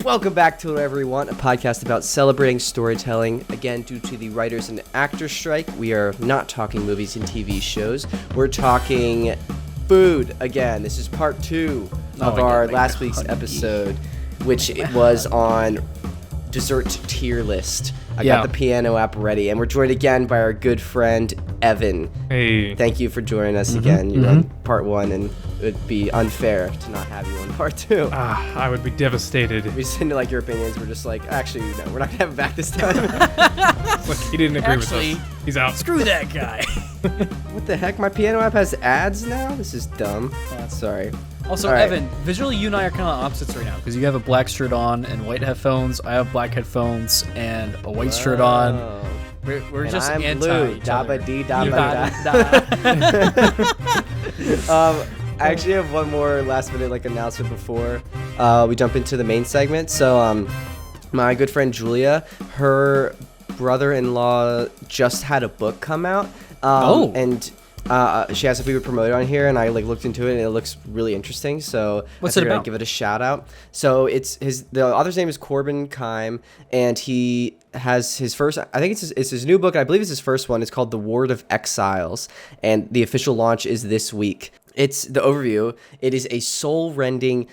Welcome back to Whatever We Want, a podcast about celebrating storytelling. Again, due to the writers and actors strike, we are not talking movies and TV shows. We're talking food again. This is part 2 of our last week's episode, which it was on dessert tier list. I got the piano app ready, and we're joined again by our good friend, Evan. Hey. Thank you for joining us again. You're on part 1, and it would be unfair to not have you on part 2. I would be devastated. We send like your opinions. We're just like, actually, no, we're not going to have him back this time. Look, he didn't agree with us. He's out. Screw that guy. What the heck? My piano app has ads now? This is dumb. Sorry. Also, All right. Evan, visually you and I are kind of opposites right now because you have a black shirt on and white headphones. I have black headphones and a white shirt on. We're just I'm anti blue. each other. Dabba dee dabba da. I actually have one more last minute announcement before we jump into the main segment. So my good friend Julia, her brother-in-law just had a book come out. And she has some people promoted on here, and I looked into it, and it looks really interesting. So what's it about? I'd give it a shout out. So the author's name is Corbin, Kime, and he has his first. I think it's his new book. I believe it's his first one. It's called The Word of Exiles, and the official launch is this week. It's the overview. It is a soul-rending,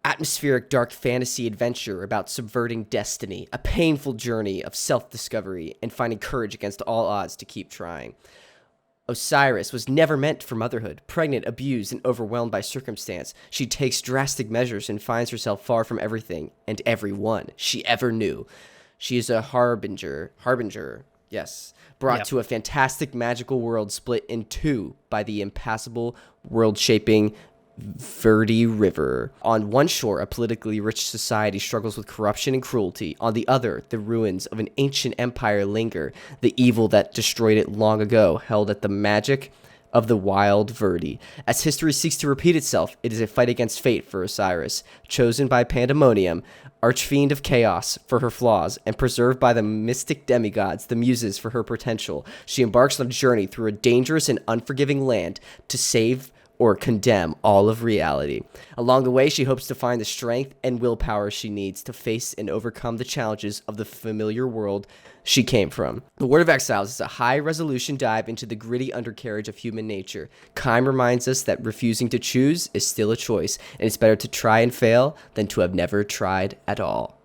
atmospheric dark fantasy adventure about subverting destiny, a painful journey of self-discovery and finding courage against all odds to keep trying. Osiris was never meant for motherhood. Pregnant, abused, and overwhelmed by circumstance, she takes drastic measures and finds herself far from everything and everyone she ever knew. She is a harbinger, yes, brought to a fantastic magical world split in two by the impassable, world-shaping Verde River. On one shore, a politically rich society struggles with corruption and cruelty. On the other, the ruins of an ancient empire linger, the evil that destroyed it long ago, held at the magic of the wild Verde. As history seeks to repeat itself, it is a fight against fate for Osiris, chosen by Pandemonium, archfiend of chaos, for her flaws, and preserved by the mystic demigods, the muses, for her potential. She embarks on a journey through a dangerous and unforgiving land to save or condemn all of reality. Along the way, she hopes to find the strength and willpower she needs to face and overcome the challenges of the familiar world she came from. The Word of Exiles is a high-resolution dive into the gritty undercarriage of human nature. Kime reminds us that refusing to choose is still a choice, and it's better to try and fail than to have never tried at all.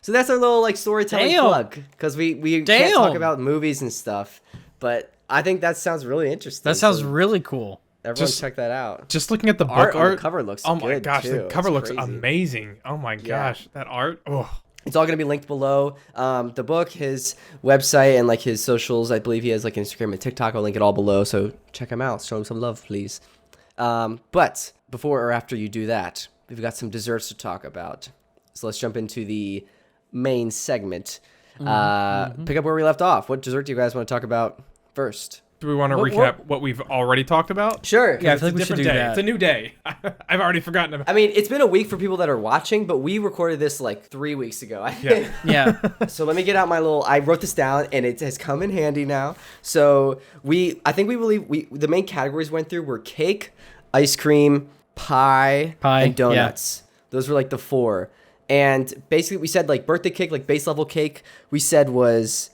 So that's our little storytelling plug, because we can't talk about movies and stuff, but I think that sounds really interesting. That sounds really cool. Everyone check that out. Just looking at the art book on the cover looks good. Oh my gosh, too. the cover looks crazy. amazing. Oh my gosh, that art. Oh. It's all going to be linked below. The book, his website, and his socials. I believe he has Instagram and TikTok. I'll link it all below. So check him out. Show him some love, please. But before or after you do that, we've got some desserts to talk about. So let's jump into the main segment. Pick up where we left off. What dessert do you guys want to talk about first? Do we want to recap what we've already talked about? Sure. Yeah, I feel like we should do that. It's a new day. I've already forgotten about it. I mean, it's been a week for people that are watching, but we recorded this 3 weeks ago. Yeah. So let me get out I wrote this down, and it has come in handy now. So the main categories went through were cake, ice cream, pie and donuts. Yeah. Those were the 4. And basically we said birthday cake, base level cake, we said was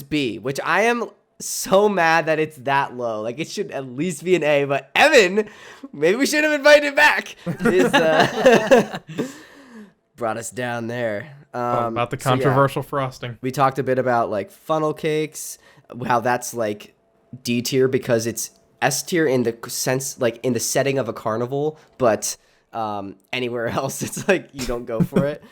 B, which I am so mad that it's that low. It should at least be an A, but Evan, maybe we should have invited him back. Brought us down there. About the controversial frosting. We talked a bit about funnel cakes, how that's D tier because it's S tier in the sense in the setting of a carnival, but anywhere else it's you don't go for it.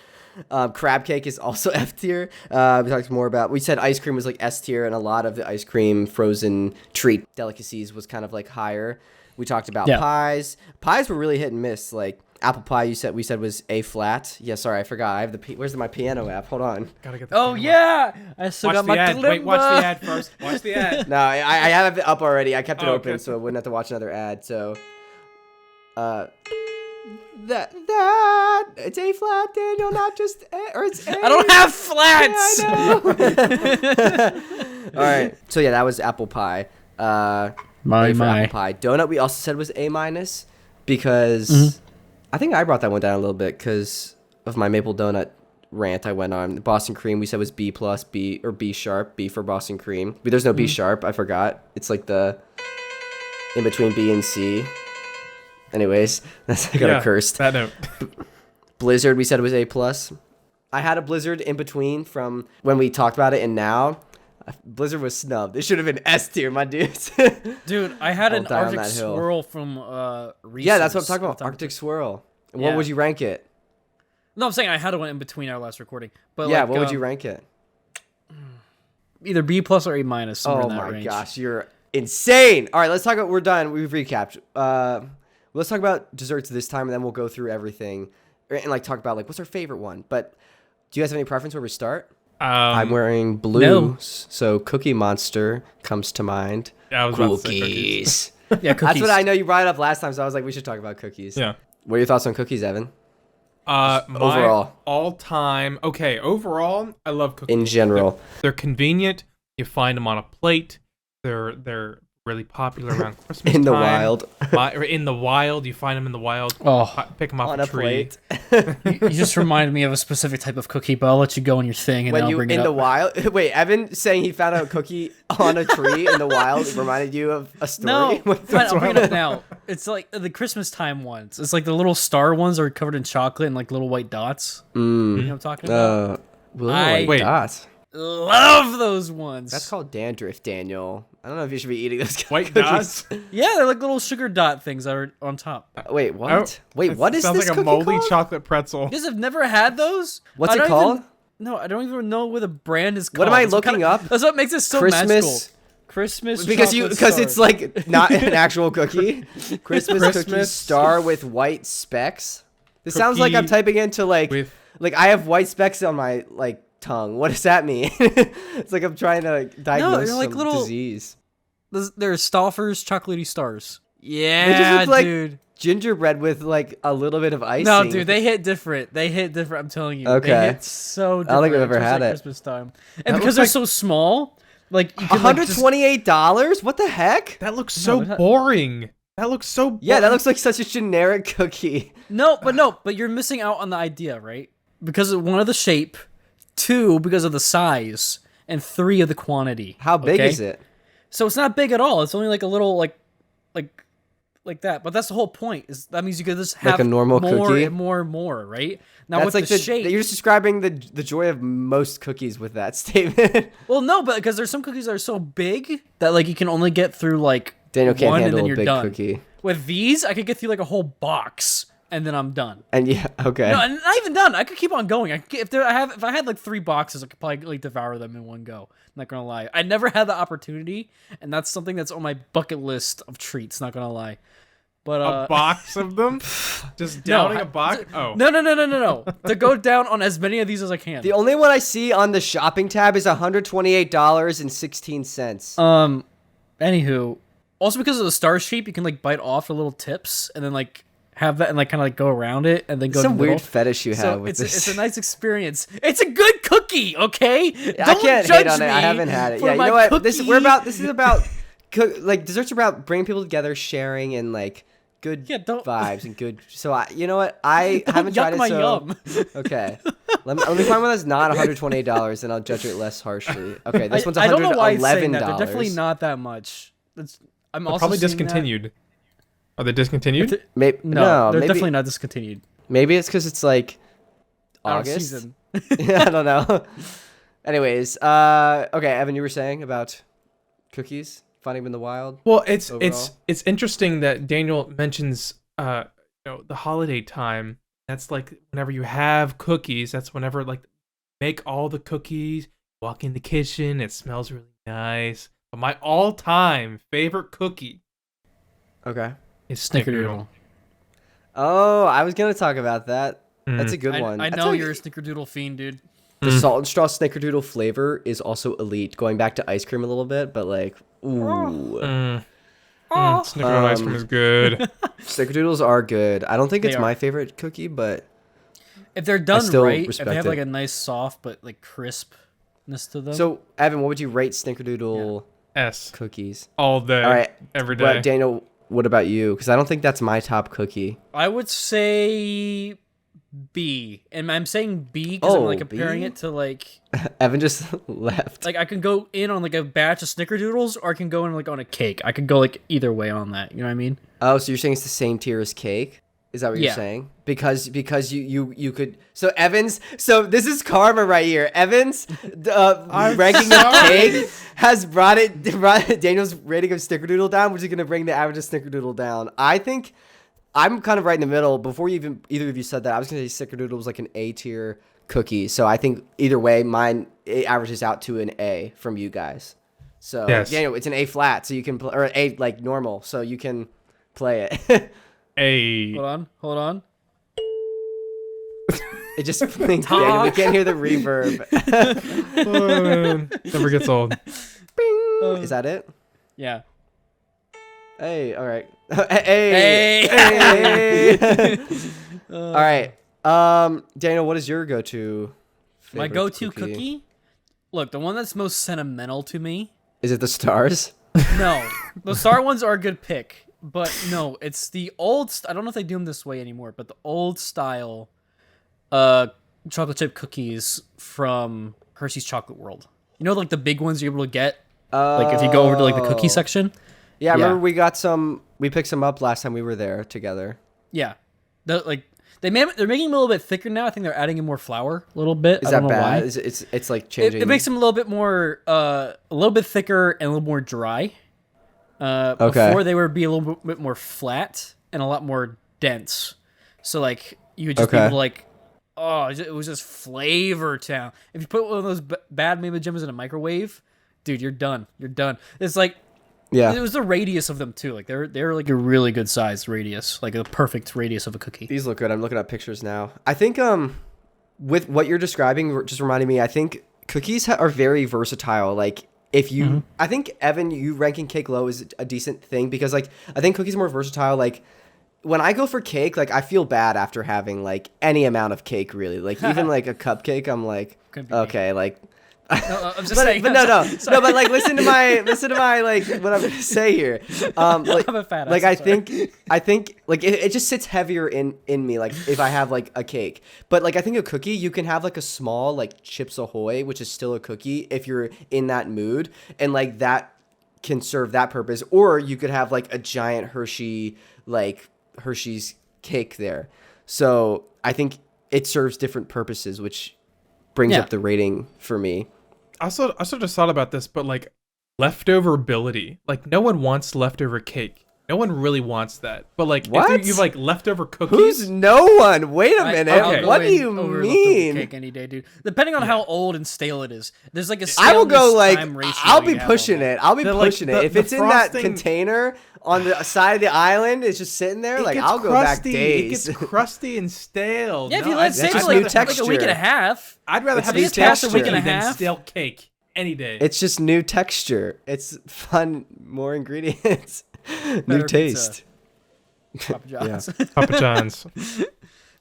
Crab cake is also F tier. We talked more about. We said ice cream was S tier, and a lot of the ice cream frozen treat delicacies was kind of higher. We talked about pies. Pies were really hit and miss. Apple pie, we said was A flat. Yeah, sorry, I forgot. I have where's my piano app? Hold on. Gotta get the piano yeah, I still got my ad. glimmer. Wait, watch the ad first. Watch the ad. No, I have it up already. I kept it open so I wouldn't have to watch another ad. So, that it's A flat, Daniel, not just A, or it's A. I don't have flats. Yeah, I know. All right. So yeah, that was apple pie. Apple pie. Donut we also said was A minus because I think I brought that one down a little bit because of my maple donut rant I went on. Boston cream we said was B plus, B or B sharp, B for Boston cream. But there's no B sharp. I forgot. It's like the in between B and C. Anyways, that's I got cursed. That note. Blizzard we said was A plus. I had a Blizzard in between from when we talked about it and now. Blizzard was snubbed. It should have been S tier, my dudes. Dude, I had an Arctic Swirl from Reese's. Yeah, that's what I'm talking about. Arctic Swirl. And what would you rank it? No, I'm saying I had one in between our last recording. But yeah, what would you rank it? Either B plus or A minus. Somewhere in that range. Gosh, you're insane. All right, let's talk about. We're done. We've recapped. Let's talk about desserts this time, and then we'll go through everything and like talk about like what's our favorite one. But do you guys have any preference where we start? I'm wearing blue, so Cookie Monster comes to mind. Yeah, I was about to say cookies. Yeah, cookies. That's what I know. You brought it up last time, so I was like, we should talk about cookies. Yeah. What are your thoughts on cookies, Evan? Overall, all-time. Okay, overall, I love cookies. In general, they're convenient. You find them on a plate. They're really popular around Christmas in the time. wild. In the wild, you find them in the wild. Oh, pick them off on a a tree. plate. you just reminded me of a specific type of cookie, but I'll let you go on your thing and When then I'll you bring it in up. the wild. Wait, Evan saying he found a cookie on a tree in the wild reminded you of a story? No, fine, I'll bring it up now. It's like the Christmas time ones. It's like the little star ones are covered in chocolate and like little white dots. You know what I'm talking about? White dots. Love those ones. That's called dandruff, Daniel. I don't know if you should be eating those White cookies. dots? Yeah, they're like little sugar dot things that are on top. Wait, what? Wait, what is sounds this like a cookie moldy called? chocolate pretzel. You guys have never had those? What's it called? I don't even know what the brand is called. What am I looking up? That's what makes it so magical. Christmas because chocolate it's stars. like not an actual cookie. Christmas cookie star with white specks. This sounds like I'm typing into like I have white specks on my like tongue. What does that mean? It's like I'm trying to like, diagnose they're like some little disease. They're Stouffer's chocolatey stars. Yeah, They just look like dude. gingerbread with like a little bit of icing. No, dude, they hit different. I'm telling you. Okay. They hit so different. I don't think I've ever had it. Christmas time. And because they're so small, like you can $128? What the heck? That looks so boring. That looks so boring. Yeah, that looks like such a generic cookie. But you're missing out on the idea, right? Because of one of the shape, 2 because of the size, and 3 of the quantity. How big is it? So it's not big at all. It's only like a little like that. But that's the whole point. Is that means you could just have like a normal more cookie? and more and more, right? Now That's with like the shape. you're just describing the joy of most cookies with that statement. Well, no, but because there's some cookies that are so big that like you can only get through like Daniel can't one and handle then a you're big done. cookie. With these, I could get through like a whole box and then I'm done. And yeah, okay. No, and not even done. I could keep on going. If I had like 3 boxes, I could probably like devour them in one go. I'm not gonna lie. I never had the opportunity, and that's something that's on my bucket list of treats. Not gonna lie. But a box of them, just downing a box. Oh no! To go down on as many of these as I can. The only one I see on the shopping tab is $128.16. Anywho, also because of the star shape, you can like bite off the little tips and then like have that and like kind of like go around it and then go. Some to the weird fetish you have so with this. It's a nice experience. It's a good cookie, okay? I can't hate on it. I haven't had it. Yeah, you know what? This is about like desserts are about bringing people together, sharing, and like good vibes and good. So you know what? I haven't tried it. My so yum. Okay, let me find one that's not $128, and I'll judge it less harshly. Okay, this one's $111. I don't know why it's saying that. They're definitely not that much. I'm also probably discontinued. Are they discontinued? No, they're definitely not discontinued. Maybe it's because it's like August. I don't know. Anyways, okay, Evan, you were saying about cookies finding them in the wild. Well, it's interesting that Daniel mentions the holiday time. That's like whenever you have cookies. That's whenever like make all the cookies. Walk in the kitchen. It smells really nice. But my all-time favorite cookie. Okay. Is Snickerdoodle. Oh, I was gonna talk about that. That's a good one. I know you're a Snickerdoodle fiend, dude. The salt and straw Snickerdoodle flavor is also elite. Going back to ice cream a little bit, but like, ooh. Snickerdoodle ice cream is good. Snickerdoodles are good. I don't think it's my favorite cookie, but if they're done right, if they have like a nice soft but like crispness to them. So, Evan, what would you rate Snickerdoodle S cookies? All day, all right, every day. But Daniel, what about you? Because I don't think that's my top cookie. I would say B, and I'm saying B because I'm like comparing B? it to like Evan just left. I can go in on like a batch of snickerdoodles, or I can go in like on a cake. I could go like either way on that. You know what I mean? Oh, so you're saying it's the same tier as cake? Is that what you're saying? Because you could. So Evans. So this is karma right here. Evans ranking of cake has brought Daniel's rating of snickerdoodle down, which is gonna bring the average of snickerdoodle down. I think I'm kind of right in the middle. Before either of you said that, I was gonna say snickerdoodle was like an A tier cookie. So I think either way, mine it averages out to an A from you guys. So Daniel, it's an A flat, so you can or A like normal, so you can play it. Hold on. It just blinks, Daniel. We can't hear the reverb. Never gets old. Bing. Is that it? Yeah. Hey, all right. Hey. All right. Daniel, what is your go-to? My go-to cookie? Look, the one that's most sentimental to me. Is it the stars? No, the star ones are a good pick, but no, it's the old. I don't know if they do them this way anymore, but the old style, chocolate chip cookies from Hershey's Chocolate World. You know, like the big ones you're able to get, like if you go over to like the cookie section. Yeah, I remember we got some. We picked some up last time we were there together. Yeah, they're making them a little bit thicker now. I think they're adding in more flour a little bit. Is that bad? It's like changing. It makes them a little bit more, a little bit thicker and a little more dry. Before they would be a little bit more flat and a lot more dense. So like you would just be able to like, it was just flavor town. If you put one of those bad Mama Jimmas in a microwave, dude, you're done. You're done. It's like. Yeah, it was the radius of them too. Like they're like a really good sized radius, like a perfect radius of a cookie. These look good. I'm looking at pictures now. I think with what you're describing, just reminding me. I think cookies are very versatile. Like if you, I think Evan, you ranking cake low is a decent thing because like I think cookies are more versatile. Like when I go for cake, like I feel bad after having like any amount of cake. Really, like even like a cupcake, I'm like okay, like. No, I'm just saying. But no. But like, listen to my like what I'm gonna say here. Like, I'm a fat ass, like I think like it just sits heavier in me. Like if I have like a cake, but like I think a cookie, you can have like a small like Chips Ahoy, which is still a cookie if you're in that mood, and like that can serve that purpose. Or you could have like a giant Hershey's cake there. So I think it serves different purposes, which brings up the rating for me. I also just thought about this, but like leftover ability, like no one wants leftover cake. No one really wants that. But like if you've like leftover cookies. Who's no one? Wait a minute. What do you mean? Cake any day, dude. Depending on how old and stale it is. There's like a I will go like time ratio I'll be pushing it. I'll be pushing it. If it's in that container on the side of the island, it's just sitting there. Like I'll go back days. It gets crusty and stale. Yeah, if you let it stay for like a week and a half. I'd rather have new texture than stale cake any day. It's just new texture. It's fun, more ingredients, new taste. Papa John's. Papa John's.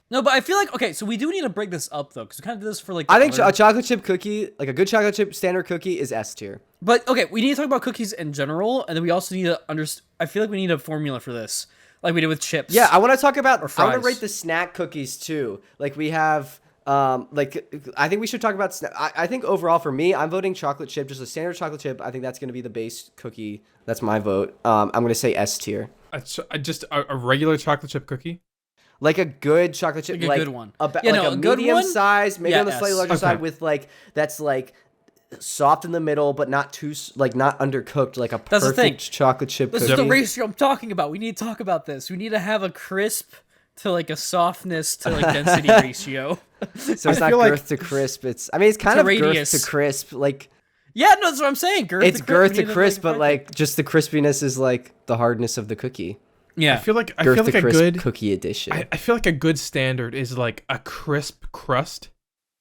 No, but I feel like okay, so we do need to break this up though, because we kind of did this for like. I think a chocolate chip cookie, like a good chocolate chip standard cookie, is S tier. But okay, we need to talk about cookies in general, and then we also need to understand. I feel like we need a formula for this, like we did with chips. Yeah, I want to talk about. I want to fries. rate the snack cookies too. Like we have. Like I think we should talk about. I think overall for me, I'm voting chocolate chip, just a standard chocolate chip. I think that's going to be the base cookie. That's my vote. I'm going to say S tier. Just a regular chocolate chip cookie. Like a good chocolate chip, like a good one. A medium size, maybe on the slightly larger side, Okay. with like that's like soft in the middle, but not too like not undercooked, like a That's the thing. perfect chocolate chip This cookie. is the ratio I'm talking about. We need to talk about this. We need to have a crisp to like a softness to like density ratio. So it's not girth to crisp. It's kind of radius. girth to crisp. Like Yeah, no, that's what I'm saying. it's girth to crisp, like, but like just the crispiness is like the hardness of the cookie. Yeah, I feel like a crisp good cookie edition. I feel like a good standard is like a crisp crust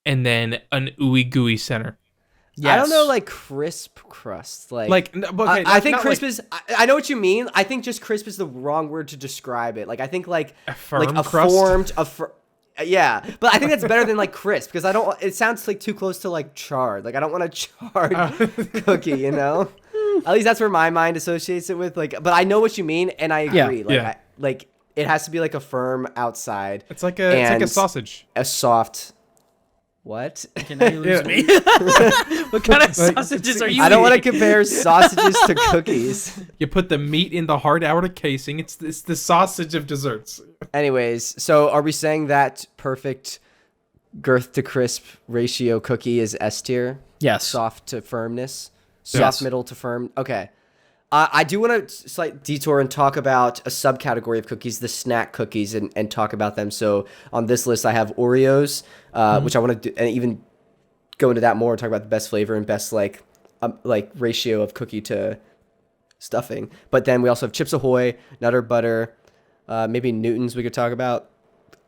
and then an ooey gooey center. Yes. I don't know, like crisp crust. Like okay, I think crisp is. I know what you mean. I think just crisp is the wrong word to describe it. Like I think like a firm a crust? formed yeah, but I think that's better than like crisp because I don't. It sounds like too close to like charred. Like I don't want a charred cookie. You know. At least that's where my mind associates it with. Like, but I know what you mean, and I agree. Yeah. Like, it has to be like a firm outside. It's like a sausage. A soft. What? Okay, now you lose me. What kind of sausages are you I don't want to eating? compare sausages to cookies. You put the meat in the hard outer casing. It's the sausage of desserts. Anyways, so are we saying that perfect girth to crisp ratio cookie is S tier? Yes. Soft to firmness? Yes. Soft, middle to firm? Okay. I do want to slight detour and talk about a subcategory of cookies, the snack cookies, and talk about them. So on this list, I have Oreos, which I want to do, and even go into that more and talk about the best flavor and best like ratio of cookie to stuffing. But then we also have Chips Ahoy, Nutter Butter, maybe Newtons we could talk about,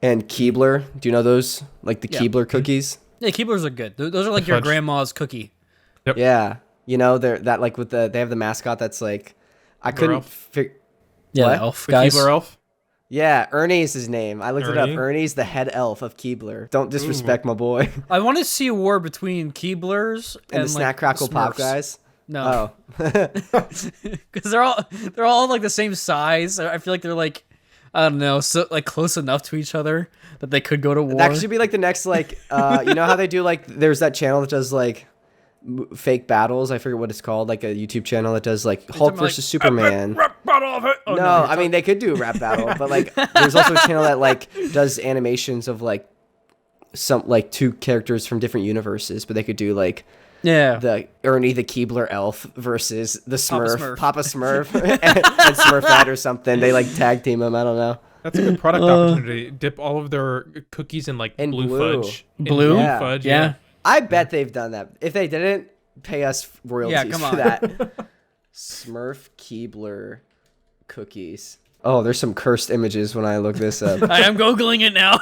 and Keebler. Do you know those? Like the Keebler cookies? Yeah, Keeblers are good. Those are like your grandma's cookie. Yep. Yeah. You know, they're that like with they have the mascot that's like, I couldn't figure. Yeah, What? the elf The guys. Keebler elf. Yeah, Ernie is his name. I looked it Ernie? up. Ernie's the head elf of Keebler. Don't disrespect my boy. I want to see a war between Keeblers And the like, Snack Crackle Pop Smurfs. guys. No, Oh. because they're all like the same size. I feel like they're like, I don't know, so like close enough to each other that they could go to war. That should be like the next like you know how they do like there's that channel that does like fake battles. I forget what it's called. Like a YouTube channel that does like Hulk talking, like, versus Superman. Oh, No, I mean they could do a rap battle, but like there's also a channel that like does animations of like some like two characters from different universes, but they could do like yeah. the Ernie the Keebler elf versus the Smurf, Smurf. Papa Smurf, and Smurfette or something. They like tag team them. I don't know. That's a good product opportunity. Dip all of their cookies in like In blue blue. fudge. In Blue? Yeah. fudge. Yeah. I bet they've done that. If they didn't, pay us royalties come for on. that. Smurf Keebler cookies. Oh, there's some cursed images when I look this up. I am googling it now.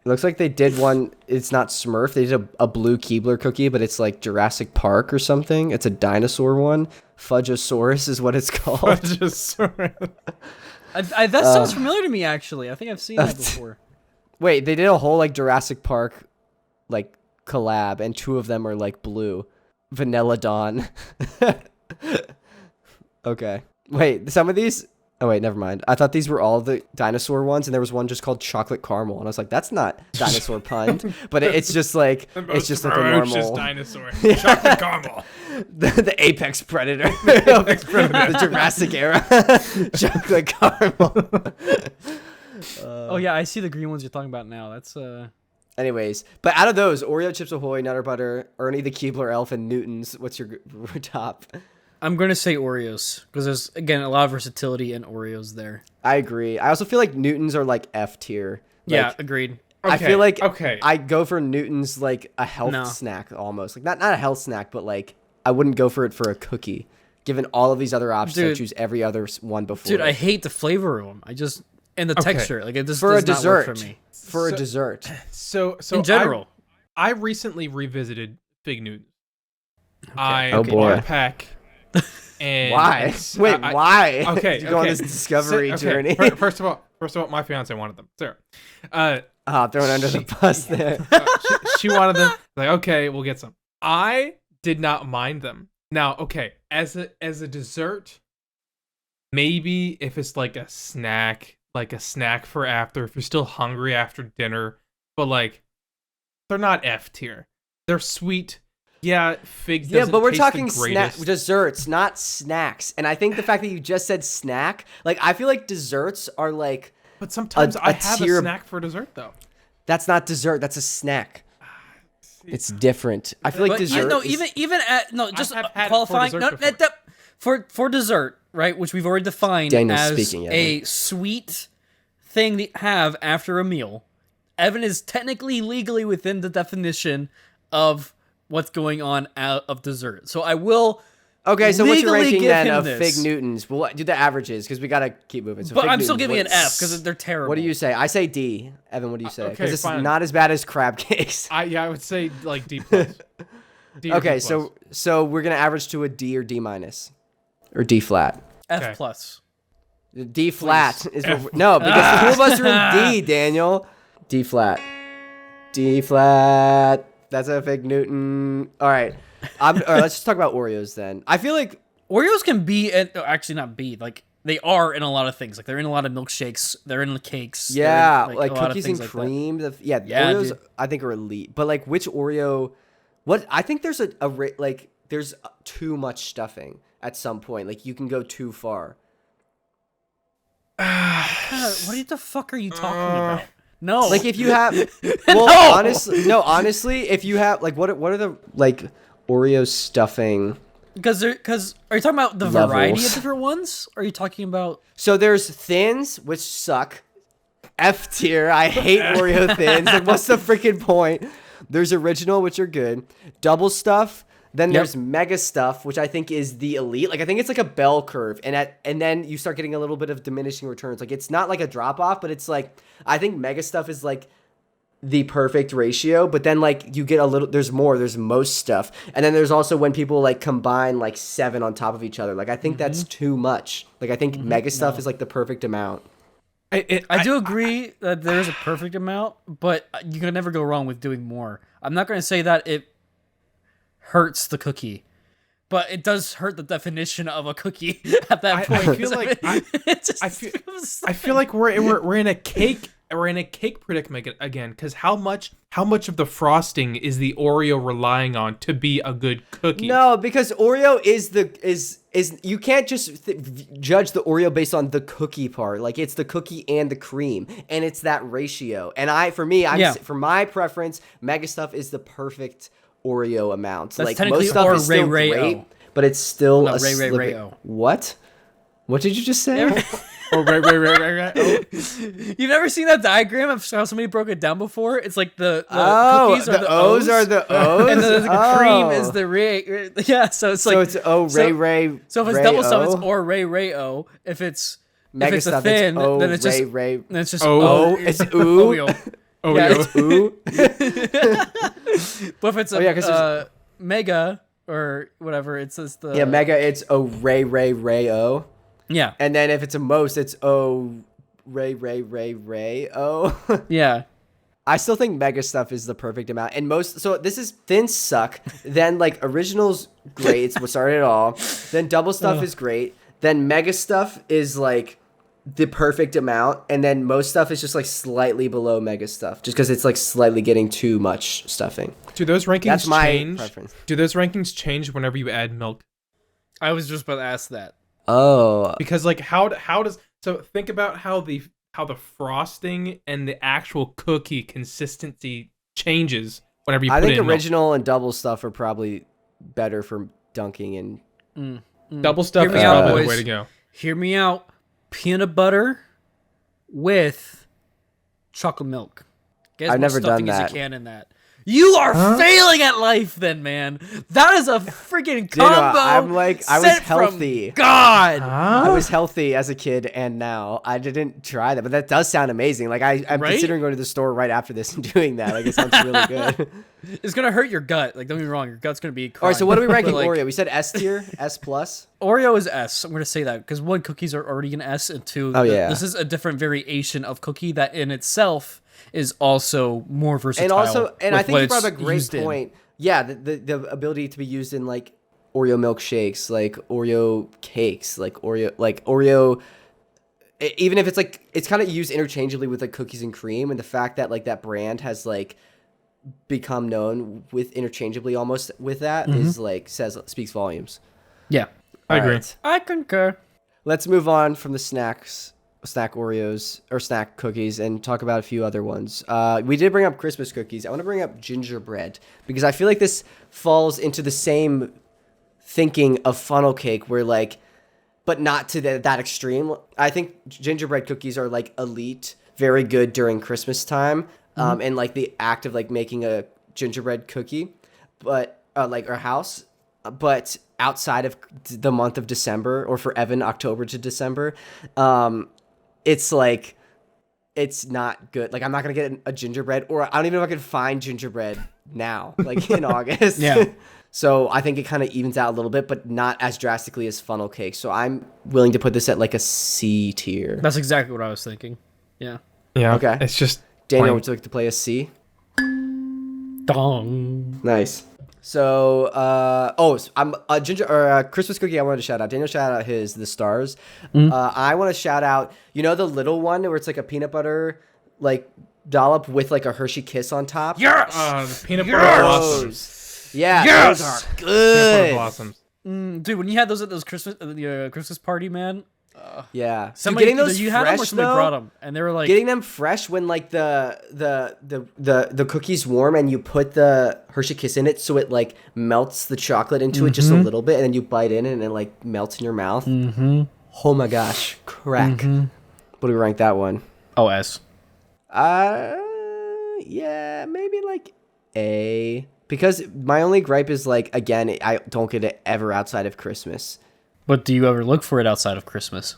It looks like they did one. It's not Smurf. They did a blue Keebler cookie, but it's like Jurassic Park or something. It's a dinosaur one. Fudgeosaurus is what it's called. Just That sounds familiar to me, actually. I think I've seen that before. Wait, they did a whole like Jurassic Park like collab, and two of them are like blue. Vanilla Dawn. Okay. Wait, some of these. Oh wait, never mind. I thought these were all the dinosaur ones, and there was one just called chocolate caramel, and I was like, "That's not dinosaur pun," but it's just like it's just like a normal dinosaur. Chocolate caramel. the apex predator, the Jurassic era, chocolate caramel. Oh yeah, I see the green ones you're talking about now. That's Anyways, but out of those, Oreo, Chips Ahoy, Nutter Butter, Ernie the Keebler elf, and Newtons, what's your top? I'm gonna say Oreos because there's again a lot of versatility in Oreos there. I agree. I also feel like Newtons are like F tier. Yeah, Like, agreed. I feel like okay. I go for Newtons like a health No. snack almost. Like not a health snack, but like I wouldn't go for it for a cookie. Given all of these other options, I Dude. choose every other one before. Dude, it. I hate the flavor of them. I just and the Okay. texture. Like it just for a does not work dessert. for me. For a So- dessert. So In general, I recently revisited Fig Newtons. I Oh, boy. bought a pack. And Why? it's- Wait, why? Okay, Did you go on okay. this discovery journey? First of all, my fiance wanted them. Sarah. Thrown under the bus there. She wanted them. Like, okay, we'll get some. I did not mind them. Now, okay, as a dessert, maybe if it's like a snack for after, if you're still hungry after dinner, but like, they're not F tier. They're sweet. Yeah, fig. Yeah, doesn't but we're taste talking the greatest. desserts, not snacks. And I think the fact that you just said snack, like I feel like desserts are like But sometimes a I have tier- a snack for dessert though. that's not dessert, that's a snack. It's different. I feel like but dessert. no, is- even at no, just have had it for qualifying. dessert No, before. for dessert, right? Which we've already defined Daniel's as speaking, Evan. a sweet thing to have after a meal. Evan is technically legally within the definition of what's going on out of dessert. So I will. Okay, so what's your legally ranking give then him of this. Fig Newtons? We'll do the averages because we gotta keep moving. So But Fig I'm still Newtons, giving it an F what's- because they're terrible. What do you say? I say D. Evan, what do you say? Okay, Because it's fine. not as bad as crab cakes. I would say like D plus. D or Okay, D plus. so we're gonna average to a D or D minus, or D flat. F Okay. plus. D flat is what no, because two of us are in D, Daniel. D flat. D flat. That's a Fig Newton. All right. All right, let's just talk about Oreos then. I feel like Oreos can be, actually not be, like They are in a lot of things. Like they're in a lot of milkshakes. They're in the cakes. Yeah, in, like a lot of cookies things and like that. cream. Yeah, Oreos dude. I think are elite. But like which Oreo? What I think there's like there's too much stuffing at some point. Like you can go too far. What the fuck are you talking about? No. Like if you have, well, honestly, if you have like what are the like Oreo stuffing? Because are you talking about the Levels. variety of different ones? Or are you talking about? So there's thins, which suck. F tier. I hate Oreo thins. Like, what's the freaking point? There's original, which are good. Double stuff. Then there's mega stuff, which I think is the elite. Like I think it's like a bell curve, and then you start getting a little bit of diminishing returns. Like it's not like a drop off, but it's like I think mega stuff is like the perfect ratio. But then like you get a little. There's more. There's most stuff, and then there's also when people like combine like 7 on top of each other. Like I think that's too much. Like I think mega stuff is like the perfect amount. I do agree that there's a perfect amount, but you can never go wrong with doing more. I'm not going to say that it hurts the cookie, but it does hurt the definition of a cookie at that point. I feel like I feel like we're in a cake predicament again, because how much of the frosting is the Oreo relying on to be a good cookie? No, because Oreo is you can't just judge the Oreo based on the cookie part. Like it's the cookie and the cream, and it's that ratio. And for my preference, mega stuff is the perfect Oreo amount. That's like technically most stuff is still great, but it's still No, a Ray-O. What? What did you just say? Oh, right. Oh. You've never seen that diagram of how somebody broke it down before? It's like the cookies are the O's are the O's, and the cream is the Ray. Yeah, so it's like it's Ray. So if it's double stuff, it's or Ray-O. If it's mega if it's stuff, a thin, it's then it's just Ray. then it's just It's ooh. Oh, Yeah, yeah. it's Ooh. But if it's a mega or whatever, it says the Mega. It's Ray O. Yeah, And then if it's a most, it's Ray O. yeah. I still think mega stuff is the perfect amount. And so this is thin suck. Then like originals great. It's what started it all. Then double stuff is great. Then mega stuff is like the perfect amount. And then most stuff is just like slightly below mega stuff, just because it's like slightly getting too much stuffing. Do those rankings That's my change? preference. Do those rankings change whenever you add milk? I was just about to ask that. Oh, Because like how does think about how the frosting and the actual cookie consistency changes whenever you put I think in milk. original and double stuff are probably better for dunking and Double stuff Hear is me out, probably the boys. way to go. Hear me out. Peanut butter with chocolate milk. Get as I've much never stuffing done as that. you can in that. You are failing at life, then, man. That is a freaking Dude, combo. I'm like, I was sent from healthy. God. I was healthy as a kid, and now I didn't try that, but that does sound amazing. Like I'm Right? considering going to the store right after this and doing that. Like it sounds really good. It's gonna hurt your gut. Like, don't get me wrong, your gut's gonna be. All right, so what are we ranking But, like, Oreo? We said S tier, S plus. Oreo is S. I'm gonna say that because one, cookies are already an S, and two, this is a different variation of cookie that in itself is also more versatile. And I think you you brought up a great point. Yeah, the ability to be used in like Oreo milkshakes, like Oreo cakes, like Oreo. Even if it's like it's kind of used interchangeably with like cookies and cream, and the fact that like that brand has like become known with interchangeably almost with that is like speaks volumes. Yeah, I agree. Right. I concur. Let's move on from the snack Oreos or snack cookies and talk about a few other ones. We did bring up Christmas cookies. I want to bring up gingerbread because I feel like this falls into the same thinking of funnel cake where like, but not to that extreme. I think gingerbread cookies are like elite, very good during Christmas time. And like the act of like making a gingerbread cookie, but like our house, but outside of the month of December or for Evan, October to December, it's like, it's not good. Like I'm not going to get a gingerbread, or I don't even know if I could find gingerbread now, like in August. Yeah. So I think it kind of evens out a little bit, but not as drastically as funnel cake. So I'm willing to put this at like a C tier. That's exactly what I was thinking. Yeah. Yeah. Okay. It's just Daniel, plain. would you like to play a C? Dong. Nice. So, I'm a ginger or a Christmas cookie. I wanted to shout out. Daniel shout out the stars. I want to shout out. You know the little one where it's like a peanut butter like dollop with like a Hershey Kiss on top. Yes. The peanut butter blossoms. Yeah, those are Peanut butter good. blossoms. Dude, when you had those at those Christmas party, man. Yeah, Somebody, getting those you had them or fresh somebody though. brought them, and they were like Getting them fresh when like the cookie's warm and you put the Hershey Kiss in it so it like melts the chocolate into it just a little bit and then you bite in and it like melts in your mouth. Oh my gosh, crack. What do we rank that one? OS. Yeah, maybe like A, because my only gripe is like, again, I don't get it ever outside of Christmas. But do you ever look for it outside of Christmas?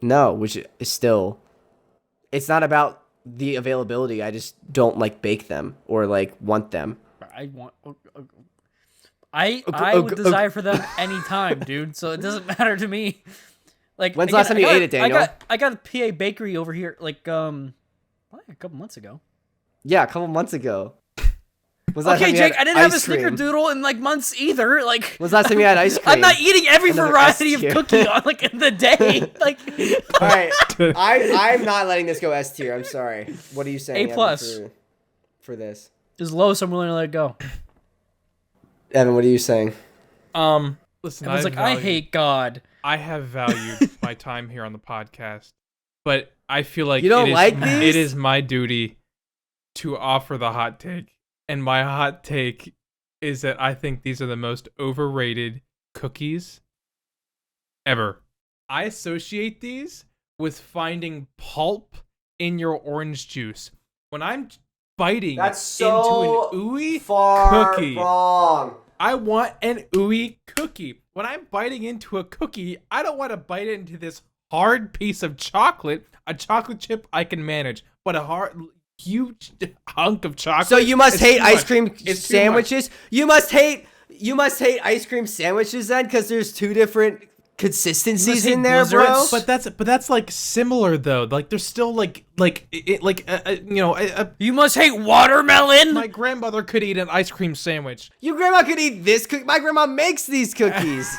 No, which is still, it's not about the availability. I just don't like bake them or like want them. I would desire for them anytime, dude. So it doesn't matter to me. Like, when's the last time you ate it, Daniel? I got a PA bakery over here, like a couple months ago. Yeah, a couple months ago. Okay, Jake, I didn't have a snickerdoodle in like months either. Like, when's the last time you had ice cream? I'm not eating every Another variety S of tier. cookie on like in the day. Like, All right, I'm not letting this go S tier. I'm sorry. What are you saying? A plus Evan, for this. as low as I'm willing to let it go. Evan, what are you saying? Listen, I was like, I hate God. I have valued my time here on the podcast, but I feel like You don't like these? it is my duty to offer the hot take. And my hot take is that I think these are the most overrated cookies ever. I associate these with finding pulp in your orange juice. When I'm biting into an ooey cookie, wrong. I want an ooey cookie. When I'm biting into a cookie, I don't want to bite into this hard piece of chocolate. A chocolate chip I can manage, but a huge hunk of chocolate. So you must hate ice much. cream It's too sandwiches. You must hate ice cream sandwiches then, because there's two different consistencies in there, bro. But that's like similar though. Like there's still You must hate watermelon. my grandmother could eat an ice cream sandwich. Your grandma could eat this cookie. My grandma makes these cookies.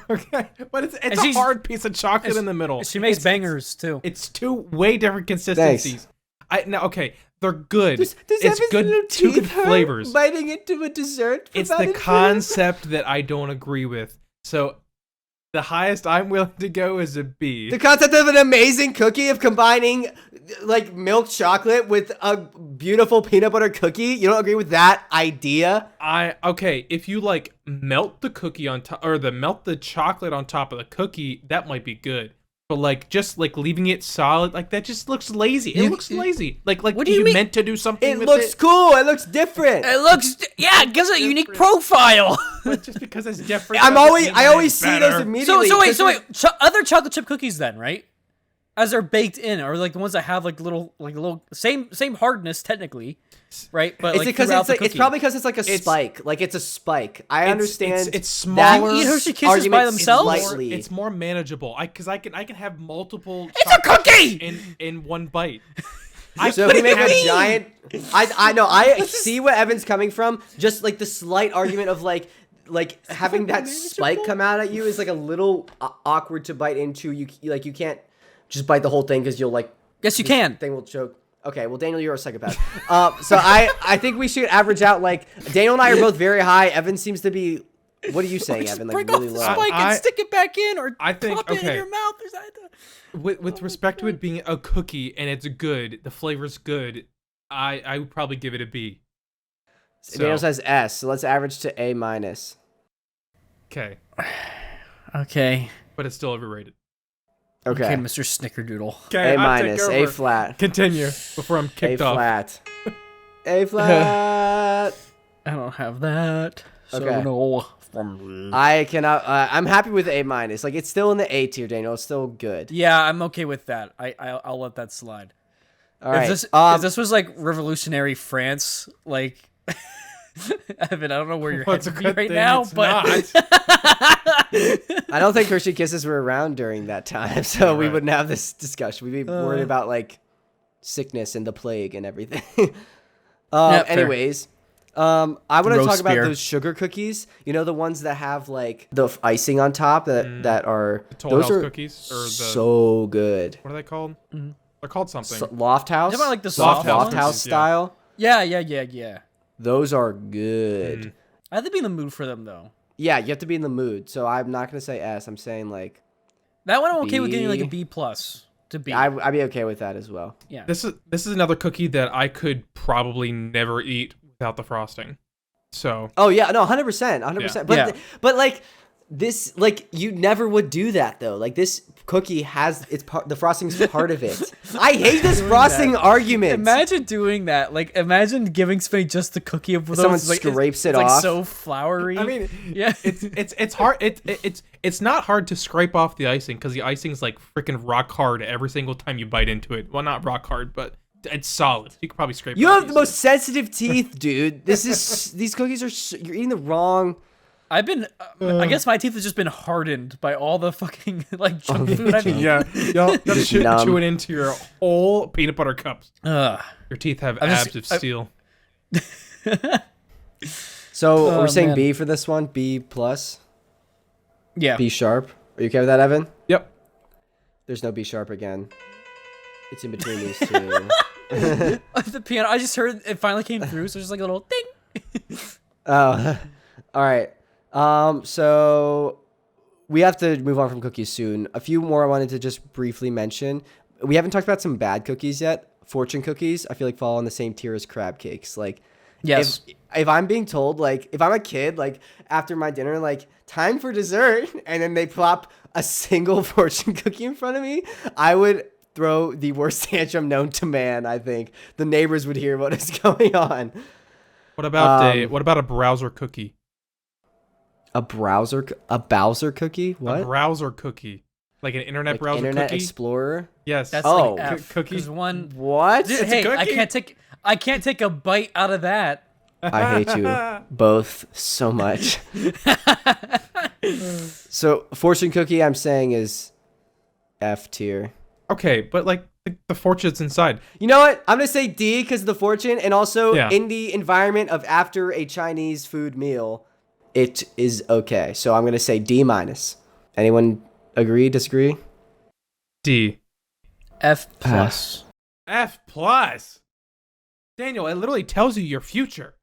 Okay, but it's a she's- hard piece of chocolate in the middle. She makes It's- bangers too. It's two way different consistencies. Okay, they're good. Does It's Evan's good, little two good teeth hurt flavors. biting into a dessert? It's without the it? concept that I don't agree with. So the highest I'm willing to go is a B. The concept of an amazing cookie of combining like milk chocolate with a beautiful peanut butter cookie. You don't agree with that idea? Okay, if you like melt the cookie on top or melt the chocolate on top of the cookie, that might be good. But like just like leaving it solid like that just looks lazy. It looks lazy. Like what do you mean? meant to do something It with looks cool. It looks different. It gives it a unique profile. But just because it's different. I doesn't mean always it's see better. those immediately. So wait, 'cause other chocolate chip cookies then, right? As they're baked in, or like the ones that have like little same hardness technically, right? But it's like because throughout it's the like, it's cookie. probably because it's like a spike. Like it's a spike. I understand. It's that smaller. You eat Hershey Kisses argument by themselves? slightly. It's more manageable. Because I can have multiple. It's a cookie! in one bite. So if we make a giant, I know I see where Evan's coming from. Just like the slight argument of like having that spike come out at you is like a little awkward to bite into. You can't just bite the whole thing because you'll like. Yes, you can. Thing will choke. Okay, well Daniel, you're a psychopath. So I think we should average out like Daniel and I are both very high. Evan seems to be. What are you saying, Just Evan? Like break really off the low. spike and stick it back in, or I think- pop it in okay. your mouth. There's that. With respect to it being a cookie and it's good, the flavor's good. I would probably give it a B. Daniel says S, so let's average to A minus. Okay, Okay. but it's still overrated. Okay. Mr. Snickerdoodle. Okay, A minus, A flat, Continue before I'm A kicked off. flat, A flat. I don't have that. So Okay. no from me. I cannot. I'm happy with A minus. Like it's still in the A tier, Daniel. It's still good. Yeah, I'm okay with that. I'll let that slide. All right. If this was like revolutionary France, like Evan, I don't know where you're Well, it's headed a good right thing now, it's but I don't think Hershey Kisses were around during that time, so we Right. wouldn't have this discussion. We'd be worried about like sickness and the plague and everything. Yeah, fair. Anyways, I want to Roast talk about beer. those sugar cookies. You know, the ones that have like the icing on top that are The Toll those House are cookies or the so good. what are they called? They're called something. Loft House. You talking about, like, the soft Loft ones? House Yeah. style. Yeah. Those are good. I have to be in the mood for them though. Yeah, you have to be in the mood. So I'm not gonna say S. I'm saying like That one I'm okay with getting like a B. B+ to B. I'd be okay with that as well. Yeah. This is another cookie that I could probably never eat without the frosting. So Oh yeah, no, 100%, 100%. But Yeah. but like this, like you never would do that though. Like this cookie has its part. The frosting's part of it. I hate this frosting argument. Imagine doing that. Like, imagine giving Spade just the cookie of those. Someone like, scrapes it it's, like, off. so floury. I mean, yeah. it's hard. It's not hard to scrape off the icing because the icing's like freaking rock hard every single time you bite into it. Well, not rock hard, but it's solid. You could probably scrape. You it off have the easily. most sensitive teeth, dude. These cookies are. You're eating the wrong. I've been. I guess my teeth have just been hardened by all the fucking like junk food I've eaten. Yeah, you'll chew numb. it into your whole peanut butter cups. Ugh. Your teeth have I'm just- abs of steel. So Oh, we're saying man. B for this one. B plus. Yeah. B sharp. Are you okay with that, Evan? Yep. There's no B sharp again. It's in between these two. The piano. I just heard it finally came through, so just like a little ding. Oh, all right. So we have to move on from cookies soon. A few more I wanted to just briefly mention. We haven't talked about some bad cookies yet. Fortune cookies, I feel like fall in the same tier as crab cakes. Like, Yes. if I'm being told, like, if I'm a kid, like, after my dinner, like, time for dessert, and then they plop a single fortune cookie in front of me, I would throw the worst tantrum known to man, I think. The neighbors would hear what is going on. What about a browser cookie? A Bowser cookie? What? A browser cookie, like an internet Like browser Internet cookie. Explorer? Yes. That's Oh. like F. Cookie? 'Cause one. What? Dude, a hey, cookie. I can't take a bite out of that. I hate you both so much. So, fortune cookie, I'm saying is F tier. Okay, but like the fortune's inside. You know what? I'm gonna say D because of the fortune, and also Yeah. in the environment of after a Chinese food meal, it is okay. So I'm gonna say D minus. Anyone agree? Disagree? D. F plus. F plus. Daniel, it literally tells you your future.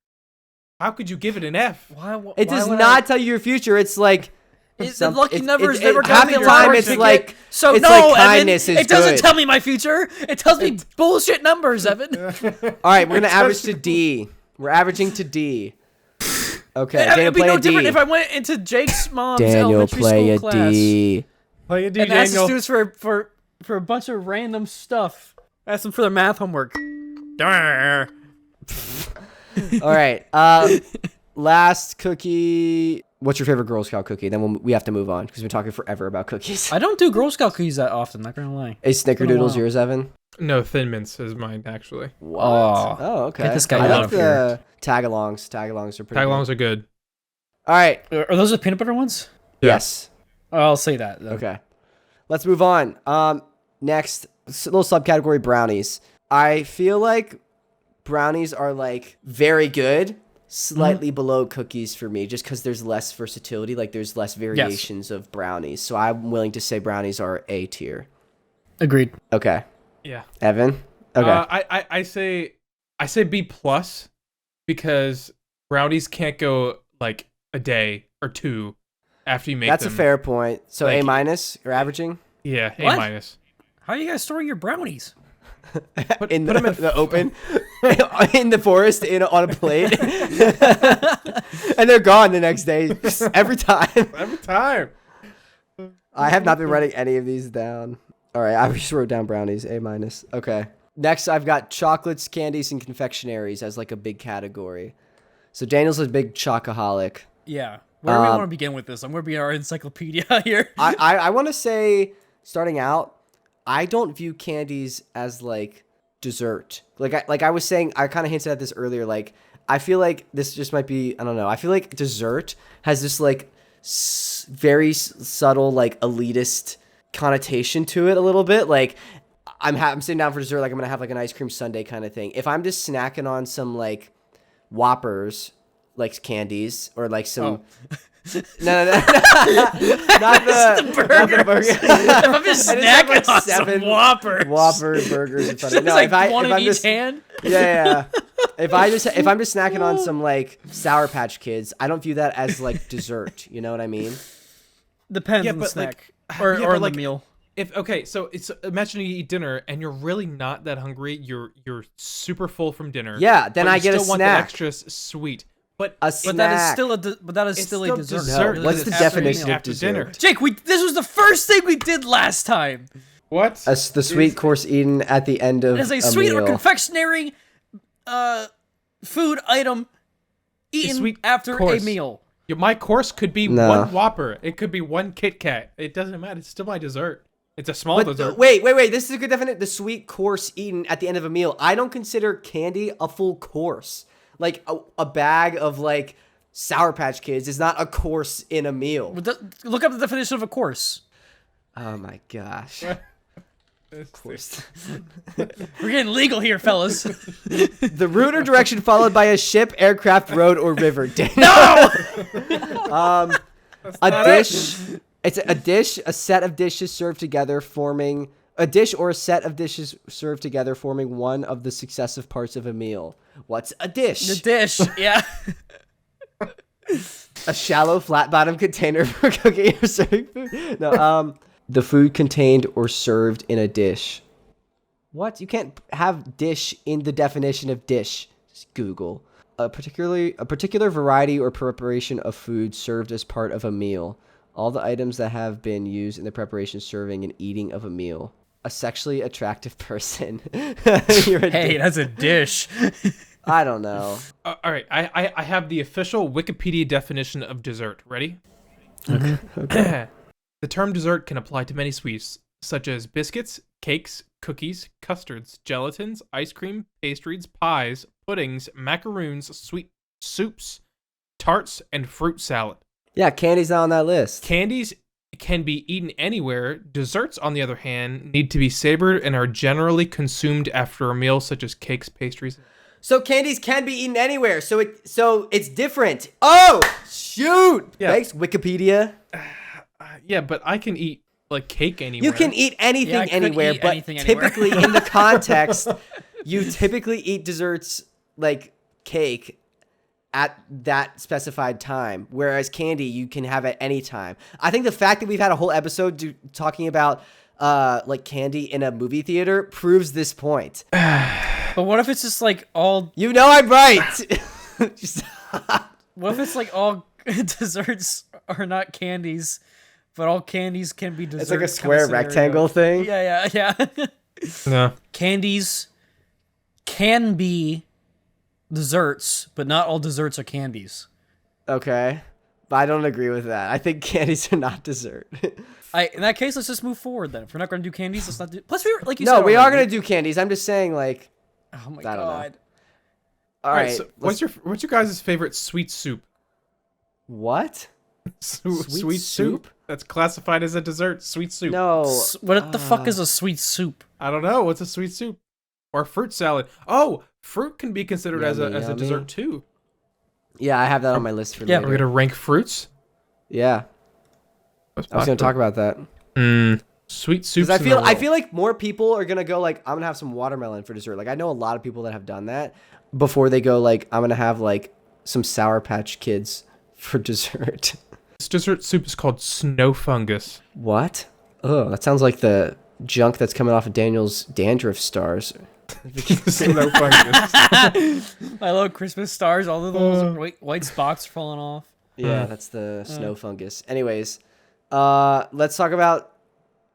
How could you give it an F? It does not tell you your future. It's like The lucky numbers it- never half got me the a time lottery it's ticket. like So it's no, like Evan, kindness is it doesn't good. tell me my future. It tells me bullshit numbers, Evan. All right, we're gonna average to D. We're averaging to D. Okay, Daniel, It'd be play no a D. different if I went into Jake's mom's Daniel, elementary play a school class D. Play a D, and asked the Daniel. students for a bunch of random stuff. Ask them for their math homework. Durr. All right. Last cookie. What's your favorite Girl Scout cookie? Then we have to move on because we're talking forever about cookies. I don't do Girl Scout cookies that often. Not gonna lie. Is been a Snickerdoodles while. yours, Evan? No, Thin Mints is mine actually. What? Oh. Oh, okay. Get this guy I out like of the tagalongs. Tagalongs are pretty. Tagalongs are good. Good. All right. Are those the peanut butter ones? Yeah. Yes. I'll say that. Then. Okay. Let's move on. Next, little subcategory brownies. I feel like brownies are like very good, slightly below cookies for me, just because there's less versatility. Like there's less variations of brownies. So I'm willing to say brownies are A tier. Agreed. Okay. Yeah. Evan. Okay. I say B plus because brownies can't go like a day or two after you make That's them. a fair point. So Like- A minus or averaging Yeah, A What? minus. How are you guys storing your brownies? in put 'em in- the open, in the forest, on a plate, and they're gone the next day every time. Every time. I have not been writing any of these down. All right, I just wrote down brownies, A minus. Okay. Next, I've got chocolates, candies, and confectionaries as like a big category. So Daniel's a big chocoholic. Yeah. Where do we want to begin with this? I'm going to be our encyclopedia here. I want to say, starting out, I don't view candies as like dessert. Like I was saying, I kind of hinted at this earlier. Like I feel like this just might be, I don't know. I feel like dessert has this like very subtle like elitist connotation to it a little bit. Like I'm sitting down for dessert, like I'm gonna have like an ice cream sundae kind of thing. If I'm just snacking on some like Whoppers, like candies, or like some. No, not the burger. If I'm just snacking on some Whopper burgers in front of me. No, like if one I'm in each just hand. yeah. If I'm just snacking on some like Sour Patch Kids, I don't view that as like dessert. You know what I mean? Depends on the snack or the meal. So it's imagine you eat dinner and you're really not that hungry. You're super full from dinner. Yeah, then I get a still want snack. that extra sweet. But snack. that is still a dessert. No, Really, what's the definition of after dessert? dinner? Jake, this was the first thing we did last time. What? The sweet course eaten at the end of It is a sweet meal. or confectionery food item eaten after a meal. My course could be one Whopper. It could be one Kit Kat. It doesn't matter. It's still my dessert. It's a small dessert. Wait. This is a good definition. The sweet course eaten at the end of a meal. I don't consider candy a full course. Like a bag of like Sour Patch Kids is not a course in a meal. Look up the definition of a course. Oh my gosh. Course. We're getting legal here, fellas. The route or direction followed by a ship, aircraft, road, or river. No! A dish. It's a dish, a set of dishes served together forming a dish or a set of dishes served together forming one of the successive parts of a meal. What's a dish? The dish, yeah. A shallow, flat-bottomed container for cooking or serving food. No, the food contained or served in a dish. What? You can't have dish in the definition of dish. Just Google. A particular variety or preparation of food served as part of a meal. All the items that have been used in the preparation, serving, and eating of a meal. A sexually attractive person. Hey, that's a dish. I don't know. All right, I have the official Wikipedia definition of dessert. Ready? Okay. The term dessert can apply to many sweets, such as biscuits, cakes, cookies, custards, gelatins, ice cream, pastries, pies, puddings, macaroons, sweet soups, tarts, and fruit salad. Yeah, candy's not on that list. Candies can be eaten anywhere. Desserts, on the other hand, need to be savored and are generally consumed after a meal, such as cakes, pastries. So candies can be eaten anywhere. So it's different. Oh, shoot. Yeah. Thanks, Wikipedia. Yeah, but I can eat like cake anywhere. You can eat anything anywhere, but anything anywhere. typically in the context, you typically eat desserts like cake at that specified time, whereas candy you can have at any time. I think the fact that we've had a whole episode talking about like candy in a movie theater proves this point. But what if it's just like all... You know I'm right. What if it's like all desserts are not candies, but all candies can be desserts? It's like a square rectangle thing. Yeah. No. Candies can be desserts, but not all desserts are candies. Okay. But I don't agree with that. I think candies are not dessert. In that case, let's just move forward then. If we're not going to do candies, let's not do... Plus, like you said... No, we are going to do candies. I'm just saying, like... Oh my I don't know. god. All right. So what's your guys' favorite sweet soup? What? Sweet soup? That's classified as a dessert. Sweet soup. No. What the fuck is a sweet soup? I don't know. What's a sweet soup? Or fruit salad? Oh, fruit can be considered as a Yummy. dessert too. Yeah, I have that on my list for Yeah, later. We're gonna rank fruits. Yeah, I was gonna talk about that. Sweet soups. Because I feel like more people are gonna go like, I'm gonna have some watermelon for dessert. Like I know a lot of people that have done that before they go like, I'm gonna have like some Sour Patch Kids for dessert. This dessert soup is called snow fungus. What? Oh, that sounds like the junk that's coming off of Daniel's dandruff stars. Snow fungus. I love Christmas stars. All of those white spots are falling off. Yeah, that's the snow fungus. Anyways, let's talk about...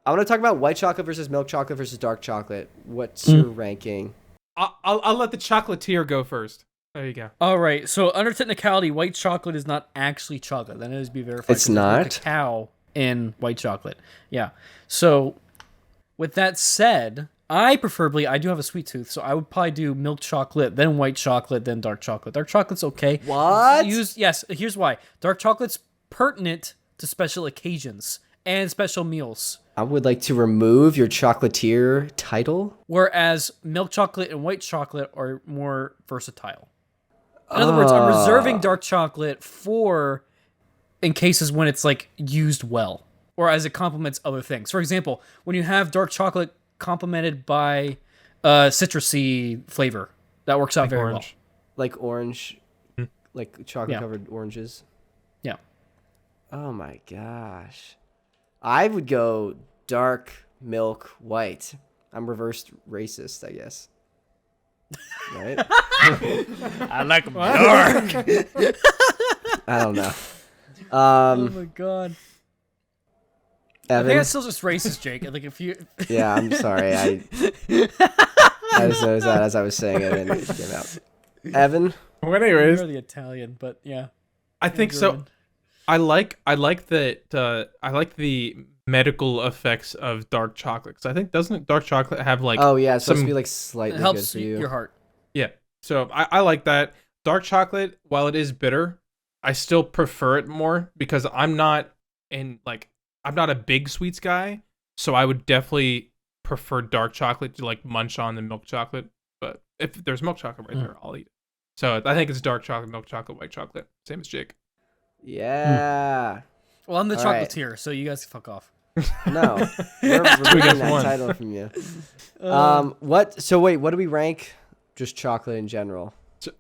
I want to talk about white chocolate versus milk chocolate versus dark chocolate. What's your ranking? I'll let the chocolatier go first. There you go. All right. So under technicality, white chocolate is not actually chocolate. That needs to be verified. It's not? There's cacao in white chocolate. Yeah. So with that said, I do have a sweet tooth, so I would probably do milk chocolate, then white chocolate, then dark chocolate. Dark chocolate's okay. What? Yes, here's why. Dark chocolate's pertinent to special occasions and special meals. I would like to remove your chocolatier title. Whereas milk chocolate and white chocolate are more versatile. In other words, I'm reserving dark chocolate for in cases when it's like used well or as it complements other things. For example, when you have dark chocolate complemented by citrusy flavor, that works out very orange. Like orange, like chocolate-covered oranges. Yeah. Oh my gosh. I would go dark milk white. I'm reversed racist, I guess. Right? I like them dark. I don't know. Oh my god. I Evan? think that's still just racist, Jake. Like if you Yeah, I'm sorry. I just noticed that as I was saying it and it came out. Evan? Well, anyways, you're the Italian, but yeah. I think so. I like that. I like the medical effects of dark chocolate. So I think doesn't dark chocolate have like? Oh yeah, it's supposed to be like slightly It helps good for you. your heart. Yeah. So I like that. Dark chocolate, while it is bitter, I still prefer it more because I'm not a big sweets guy. So I would definitely prefer dark chocolate to like munch on than milk chocolate. But if there's milk chocolate right there, I'll eat it. So I think it's dark chocolate, milk chocolate, white chocolate. Same as Jake. Yeah. Well, I'm the All right. chocolatier, so you guys can fuck off. No. We're taking that one. title from you. What? So wait, what do we rank? Just chocolate in general. So,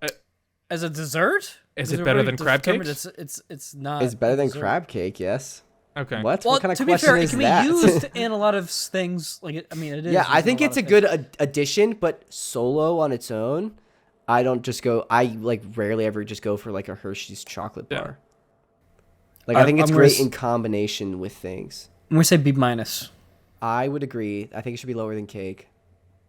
As a dessert? Is it better than crab determined cakes? It's not. It's better than dessert. crab cake, yes. okay. What? Well, What kind of to be question fair, it is can that? be used in a lot of things. Like, it is. Yeah, I used in think lot it's a of good things. addition, but solo on its own, I don't just go. I like rarely ever just go for like a Hershey's chocolate bar. Like I think it's I'm great gonna in combination with things. I'm gonna say B minus. I would agree. I think it should be lower than cake.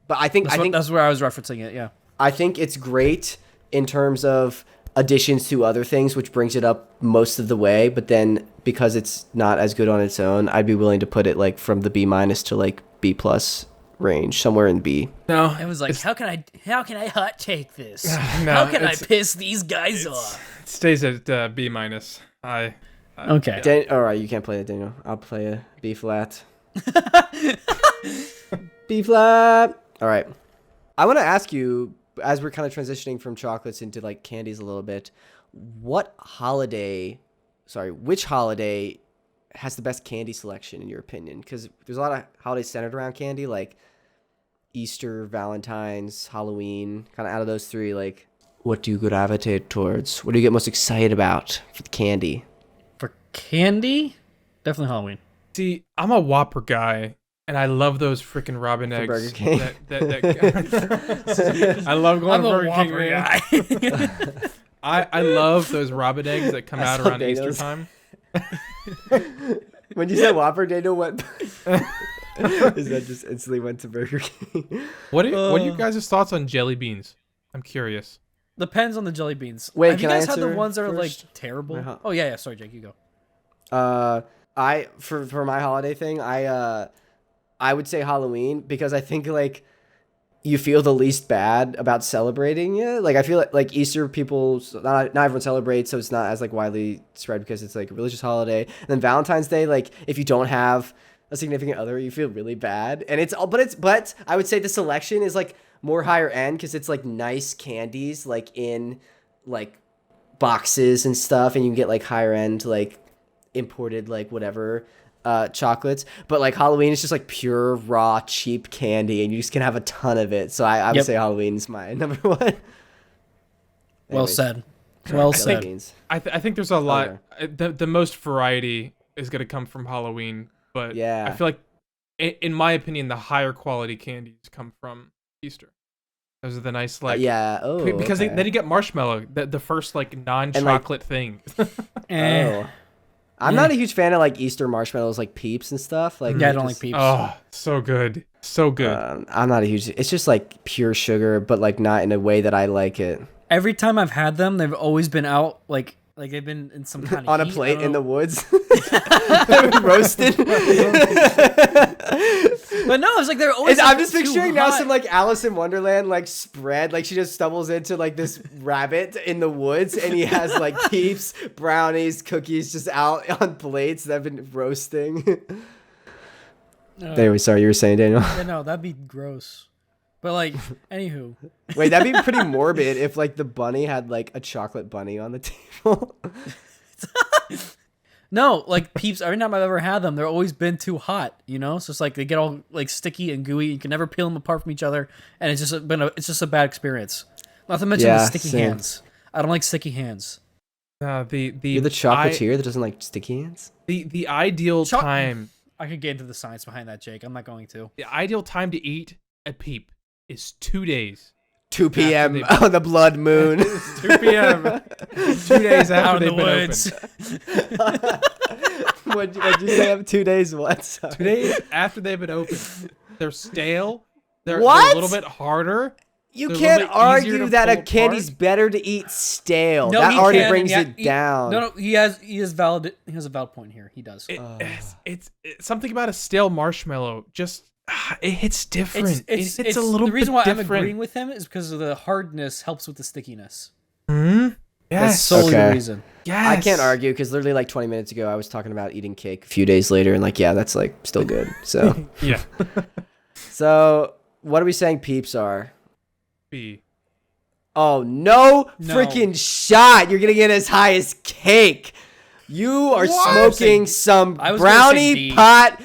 But I think That's where I was referencing it. Yeah. I think it's great in terms of additions to other things, which brings it up most of the way. But then because it's not as good on its own, I'd be willing to put it like from the B minus to like B plus range, somewhere in B. No, It was like, how can I hot take this? No, how can I it's- piss these guys off? it stays at B minus. Okay. All right, you can't play it, Daniel. I'll play a B flat. B flat. All right. I want to ask you, as we're kind of transitioning from chocolates into like candies a little bit, which holiday has the best candy selection in your opinion? Because there's a lot of holidays centered around candy, like Easter, Valentine's, Halloween. Kind of out of those three, like, what do you gravitate towards? What do you get most excited about for the candy? For candy, definitely Halloween. See, I'm a Whopper guy, and I love those freaking Robin For eggs. Burger King. I love going I'm to a Burger King, Whopper man. guy. I love those Robin eggs that come I out saw around Easter Daniel's. time. When you said Whopper, Daniel went. Is that just instantly went to Burger King? What are you guys' thoughts on jelly beans? I'm curious. Depends on the jelly beans. Wait, have you can I guys had the answer ones that are like first? terrible? Oh yeah. Sorry, Jake, you go. I for my holiday thing, I would say Halloween because I think like you feel the least bad about celebrating it. Like I feel like Easter people not everyone celebrates, so it's not as like widely spread because it's like a religious holiday. And then Valentine's Day, like if you don't have a significant other, you feel really bad. And but I would say the selection is like more higher end because it's like nice candies like in like boxes and stuff, and you can get like higher end like imported like whatever chocolates. But like Halloween is just like pure raw cheap candy, and you just can have a ton of it. So I would say Halloween is my number one. Well Anyways, said. Well jelly said. beans. I think there's a lot. The most variety is going to come from Halloween, but Yeah. I feel like, in my opinion, the higher quality candies come from Easter. Those are the nice like Yeah. Oh, because okay. then you get marshmallow, the first like non-chocolate thing. Oh. I'm not a huge fan of like Easter marshmallows like Peeps and stuff. Like Yeah, I they don't like just- Peeps. Oh, so good, so good. I'm not a huge. It's just like pure sugar, but like not in a way that I like it. Every time I've had them, they've always been out like they've been in some kind of On a heat. plate I in the don't woods, roasted. But no, it's like they're always. I'm like, just too picturing now hot. some like Alice in Wonderland like spread, like she just stumbles into like this rabbit in the woods, and he has like Peeps, brownies, cookies just out on plates that have been roasting. Anyway, sorry, you were saying, Daniel. Yeah, no, that'd be gross. But like, anywho. Wait, that'd be pretty morbid if like the bunny had like a chocolate bunny on the table. No, like Peeps, every time I've ever had them, they're always been too hot, you know? So it's like they get all like sticky and gooey. You can never peel them apart from each other, and it's just a bad experience. Not to mention the sticky hands. I don't like sticky hands. You're the chocolatier that doesn't like sticky hands? The ideal time. I could get into the science behind that, Jake. I'm not going to. The ideal time to eat a Peep is 2 days. 2 p.m. on the blood moon. 2 p.m. 2 days after they've been opened. What'd you say? 2 days what? Sorry. 2 days after they've been opened. They're stale. They're a little bit harder. You can't argue that a candy's better to eat stale. No, that he already can, brings it down. No, he has a valid point here. He does. It's something about a stale marshmallow. Just it hits different. It's a little bit different. The reason why I'm agreeing with him is because of the hardness helps with the stickiness. Hmm. That's solely the reason. Yes. I can't argue because literally like 20 minutes ago I was talking about eating cake a few days later and like that's like still good. So yeah. So what are we saying Peeps are? B. Oh no freaking shot! You're gonna get as high as cake. You are smoking some brownie pot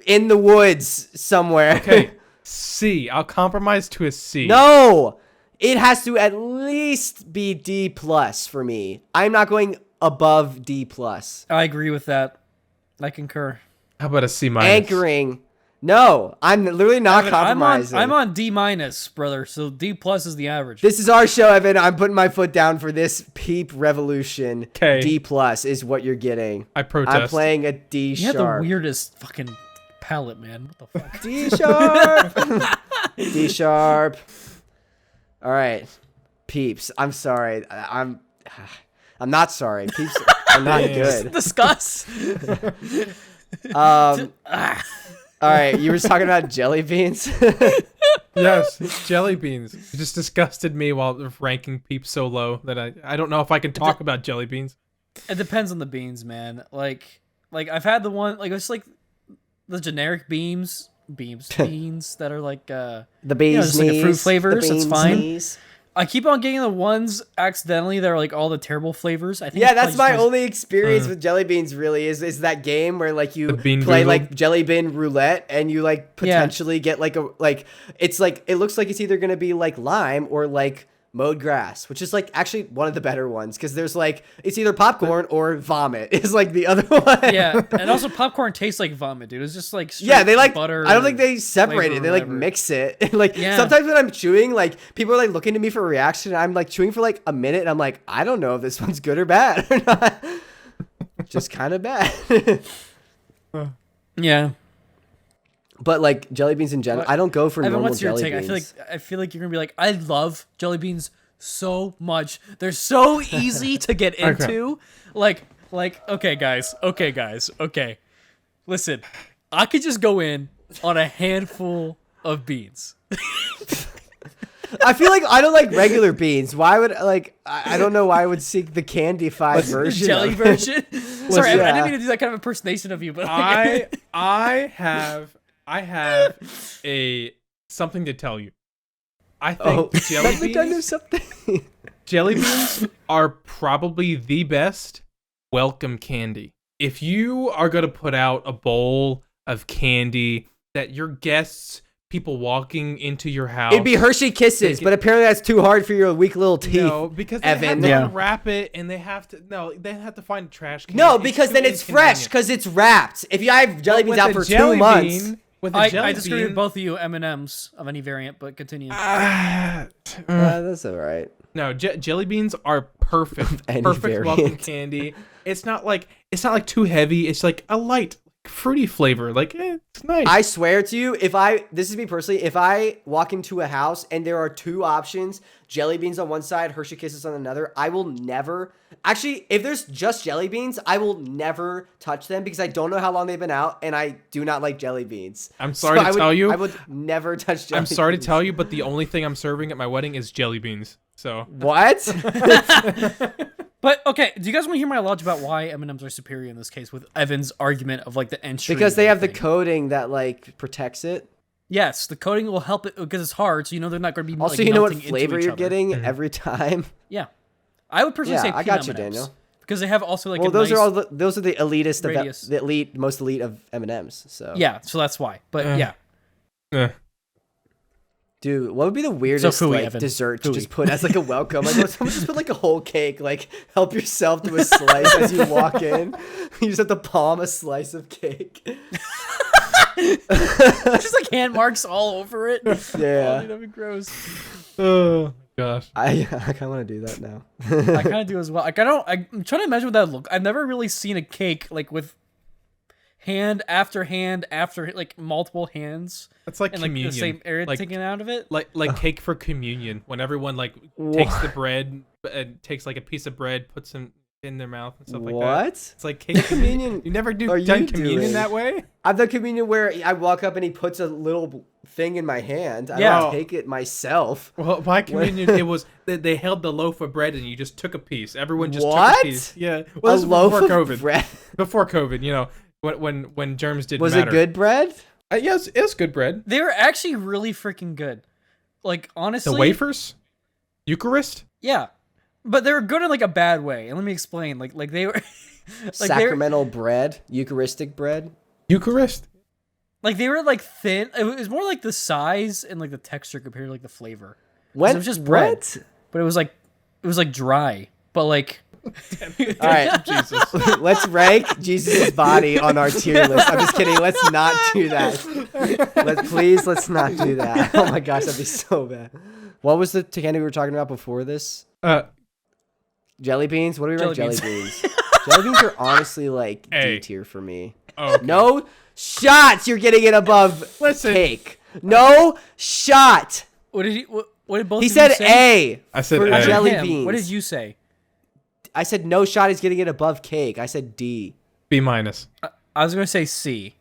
in the woods somewhere. Okay, C. I'll compromise to a C. No, it has to at least be D plus for me. I'm not going above D plus. I agree with that. I concur. How about a C minus? Anchoring. No, I'm literally not compromising. I'm on D minus, brother. So D plus is the average. This is our show, Evan. I'm putting my foot down for this Peep revolution. Okay. D plus is what you're getting. I protest. I'm playing a D sharp. You have the weirdest fucking palette, man. What the fuck? D sharp. D sharp. All right, Peeps. I'm sorry. I'm not sorry. Peeps are not good. Discuss. All right, you were talking about jelly beans. Yes, jelly beans. It just disgusted me while ranking Peeps so low that I don't know if I can talk about jelly beans. It depends on the beans, man. Like I've had the one it's like the generic beans that are like the bees, just like fruit flavors. That's fine. Knees. I keep on getting the ones accidentally that are like all the terrible flavors. I think. Yeah, that's my only experience with jelly beans. Really, is that game where like you play like jelly bean roulette and you like potentially get like it's like it looks like it's either gonna be like lime or like mowed grass, which is like actually one of the better ones because there's like it's either popcorn or vomit is like the other one. Yeah, and also popcorn tastes like vomit, dude. It's just like they like butter. I don't think they separate it. They like mix it. Like sometimes when I'm chewing, like people are like looking at me for a reaction. And I'm like chewing for like a minute, and I'm like, I don't know if this one's good or bad or not. Just kind of bad. Yeah. But like jelly beans in general, I don't go for normal what's your jelly take? beans. I feel like you're gonna be like, I love jelly beans so much. They're so easy to get into. Like, okay, guys. Listen, I could just go in on a handful of beans. I feel like I don't like regular beans. Why would I don't know why I would seek the candified version. Jelly version. Sorry, I didn't mean to do that kind of impersonation of you, but I have something to tell you. I think jelly beans are probably the best welcome candy. If you are going to put out a bowl of candy that your guests, people walking into your house, it'd be Hershey Kisses, but apparently that's too hard for your weak little teeth. No, because they have to unwrap it and they have to find a trash can. No, because then it's fresh because it's wrapped. If you have jelly beans out for 2 months. I disagree with both of you M&Ms of any variant, but continue. That's all right. No, jelly beans are perfect. Perfect welcome candy. It's not like too heavy. It's like a light fruity flavor. Like it's nice. I swear to you, this is me personally, if I walk into a house and there are 2 options, jelly beans on one side, Hershey Kisses on another, I will never. Actually, if there's just jelly beans, I will never touch them because I don't know how long they've been out and I do not like jelly beans. I'm sorry to tell you. I would never touch jelly beans. I'm sorry to tell you, but the only thing I'm serving at my wedding is jelly beans. So what? But okay, do you guys want to hear my logic about why M&Ms are superior in this case with Evan's argument of like the entry? Because they have the coating that like protects it. Yes, the coating will help it because it's hard, so they're not going to be Also, like, you know what melting into flavor each you're other. getting every time. Yeah, I would personally say Yeah, I peanut got you, M&Ms, Daniel. because they have also like Well, a those nice are those are the elitist radius. of the elite, most elite of M&Ms. So Yeah, so that's why. But yeah, dude, what would be the weirdest Fooey, like Evan. dessert to Fooey. just put as like a welcome? Like, someone just put like a whole cake, like help yourself to a slice as you walk in. You just have to palm a slice of cake. just like hand marks all over it. Yeah, Oh, dude, that'd be gross. Oh gosh. I kind of want to do that now. I kind of do as well. Like I'm trying to imagine what that look. I've never really seen a cake like with hand after like multiple hands. That's like and like communion. the same air like, taken out of it. like cake for communion, when everyone like takes the bread and takes like a piece of bread, puts them in their mouth and stuff like that. What? It's like cake Communion? You never are done you communion doing? that way? I've done communion where I walk up and he puts a little thing in my hand. I Yeah. don't take it myself. Well, my communion, it was they held the loaf of bread and you just took a piece. Everyone just What? took a piece. Yeah, well, A this was loaf before of COVID. bread. Before COVID, when germs didn't Was matter. it good bread? Yeah, it was good bread. They were actually really freaking good. Like honestly, The wafers, Eucharist. Yeah, but they were good in like a bad way. And let me explain. Like they were, like Sacramental bread, Eucharistic bread. Eucharist. they were like thin. It was more like the size and like the texture compared to like the flavor. What? It was just bread, What? but it was like dry. But like, All right, Jesus. let's rank Jesus' body on our tier list. I'm just kidding. Let's not do that. Let's not do that. Oh my gosh, that'd be so bad. What was the candy we were talking about before this? Jelly beans? What do we rank jelly beans? Jelly beans are honestly like A. D tier for me. Oh, okay. No shots. You're getting it above Listen. cake. No shot. what did both? He of said you say? A. I said for A. jelly Him. beans. What did you say? I said no shot. He's getting it above cake. I said D. B minus. I was gonna say C.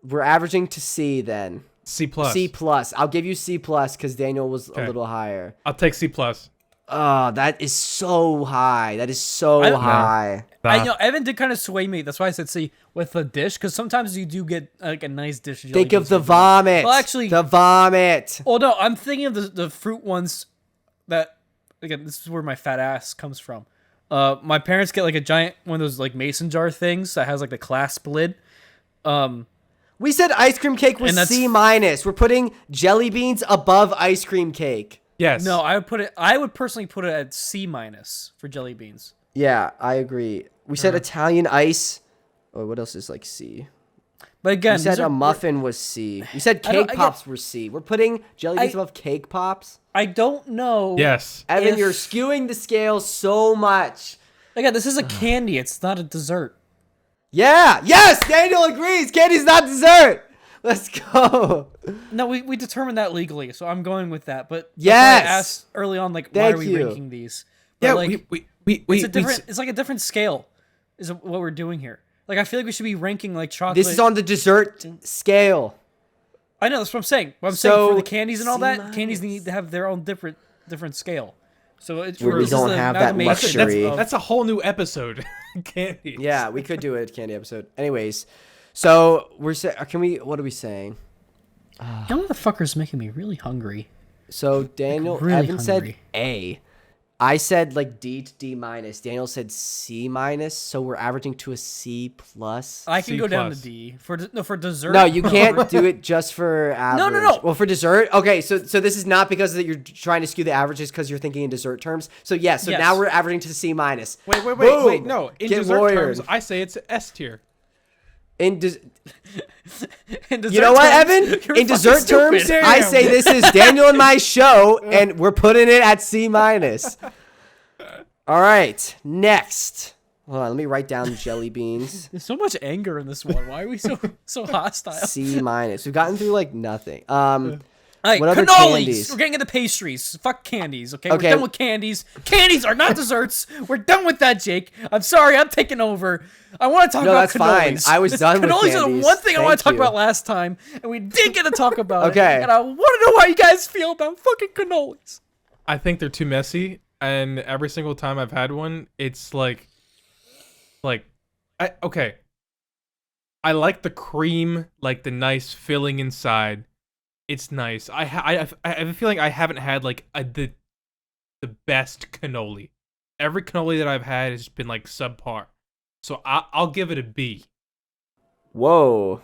We're averaging to C then. C plus. C plus. I'll give you C plus because Daniel was a little higher. I'll take C plus. Oh, that is so high. That is so I don't know. high. I know Evan did kind of sway me. That's why I said C with the dish, because sometimes you do get like a nice dish. Of jelly Think of beans the with it. vomit. Well, actually, the vomit. Oh no, I'm thinking of the fruit ones. That again, this is where my fat ass comes from. My parents get like a giant one of those like mason jar things that has like the clasp lid. We said ice cream cake was And that's- C minus. We're putting jelly beans above ice cream cake. Yes. No, I would personally put it at C minus for jelly beans. Yeah, I agree. We said Italian ice. Oh, what else is like C? But again, We said these are- a muffin was C. We said I don't- cake I pops were C. We're putting jelly beans I- above cake pops. I don't know. Yes. Evan, If- you're skewing the scale so much. Again, this is a candy. It's not a dessert. Yeah. Yes, Daniel agrees. Candy's not dessert. Let's go. No, we determined that legally, so I'm going with that. But that's Yes! why I asked early on, like, why Thank are we you. ranking these? But, Yeah. like, we it's a different. It's like a different scale, is what we're doing here. Like, I feel like we should be ranking like chocolate. This is on the dessert scale. I know that's what I'm saying. What I'm So, saying for the candies and all C that, minus. candies need to have their own different scale. So it's We this is don't the have that amalgamation luxury. of- That's a whole new episode. Candy. Yeah, we could do a candy episode. Anyways, so what are we saying? That motherfucker's making me really hungry. So Daniel, really Evan hungry. said A. I said like D to D minus. Daniel said C minus. So we're averaging to a C plus. I can C go down to plus. D for dessert. No, you can't do it just for average. no. Well, for dessert, okay. So this is not because that you're trying to skew the averages because you're thinking in dessert terms. So yes. So Yes. now we're averaging to C minus. Wait. Boom. No. In Get dessert lawyered. terms, I say it's S tier. In In dessert You know what, terms, Evan? you're In fucking dessert stupid. terms, I say this is Daniel and my show, and we're putting it at C minus. All right, next. Hold on, let me write down jelly beans. There's so much anger in this one. Why are we so hostile? C minus. We've gotten through like nothing. Hey, What other cannolis. candies? We're getting into pastries. Fuck candies. Okay, Okay. we're done with candies. Candies are not desserts. We're done with that, Jake. I'm sorry. I'm taking over. I want to talk No, about that's fine. cannolis. I was done with cannolis are the candies. one thing I want to talk Thank you. about last time, and we did get to talk about Okay. it. And I want to know how you guys feel about fucking cannolis. I think they're too messy, and every single time I've had one, it's like I like the cream, like the nice filling inside, It's nice. I have a feeling I haven't had like the best cannoli. Every cannoli that I've had has been like subpar. So I'll give it a B. Whoa.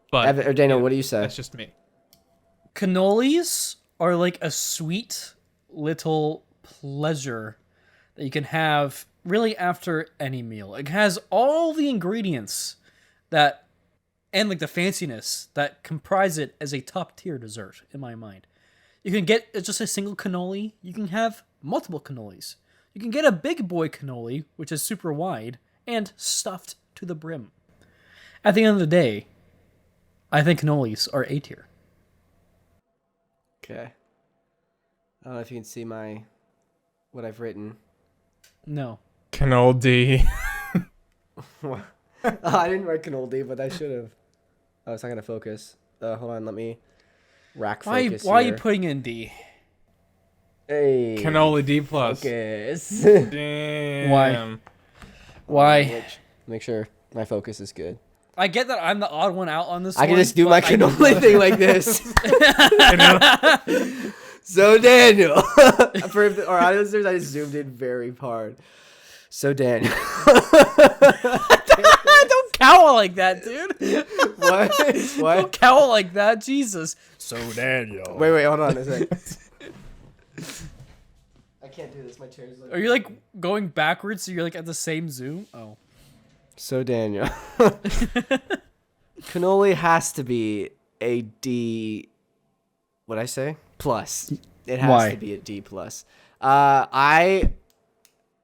But Evan, or Daniel, what do you say? That's just me. Cannolis are like a sweet little pleasure that you can have really after any meal. It has all the ingredients that and like the fanciness that comprise it as a top tier dessert in my mind. You can get just a single cannoli. You can have multiple cannolis. You can get a big boy cannoli, which is super wide and stuffed to the brim. At the end of the day, I think cannolis are A tier. Okay. I don't know if you can see what I've written. No. Cannoli. I didn't write cannoli, but I should have. Oh, it's not gonna focus. Hold on, let me rack focus. Why are you putting in D? Hey. Cannoli D plus. Focus. Damn. Why? Make sure my focus is good. I get that I'm the odd one out on this. I can just do my cannoli thing like this. So Daniel, for our audience listeners, I just zoomed in very hard. So Daniel, don't cowl like that, dude. What? Don't cowl like that, Jesus. So Daniel. Wait, hold on a second. I can't do this. My chair's like. Are you like going backwards so you're like at the same zoom? Oh. So Daniel, cannoli has to be a D. What'd I say? Plus. It has to be a D plus. I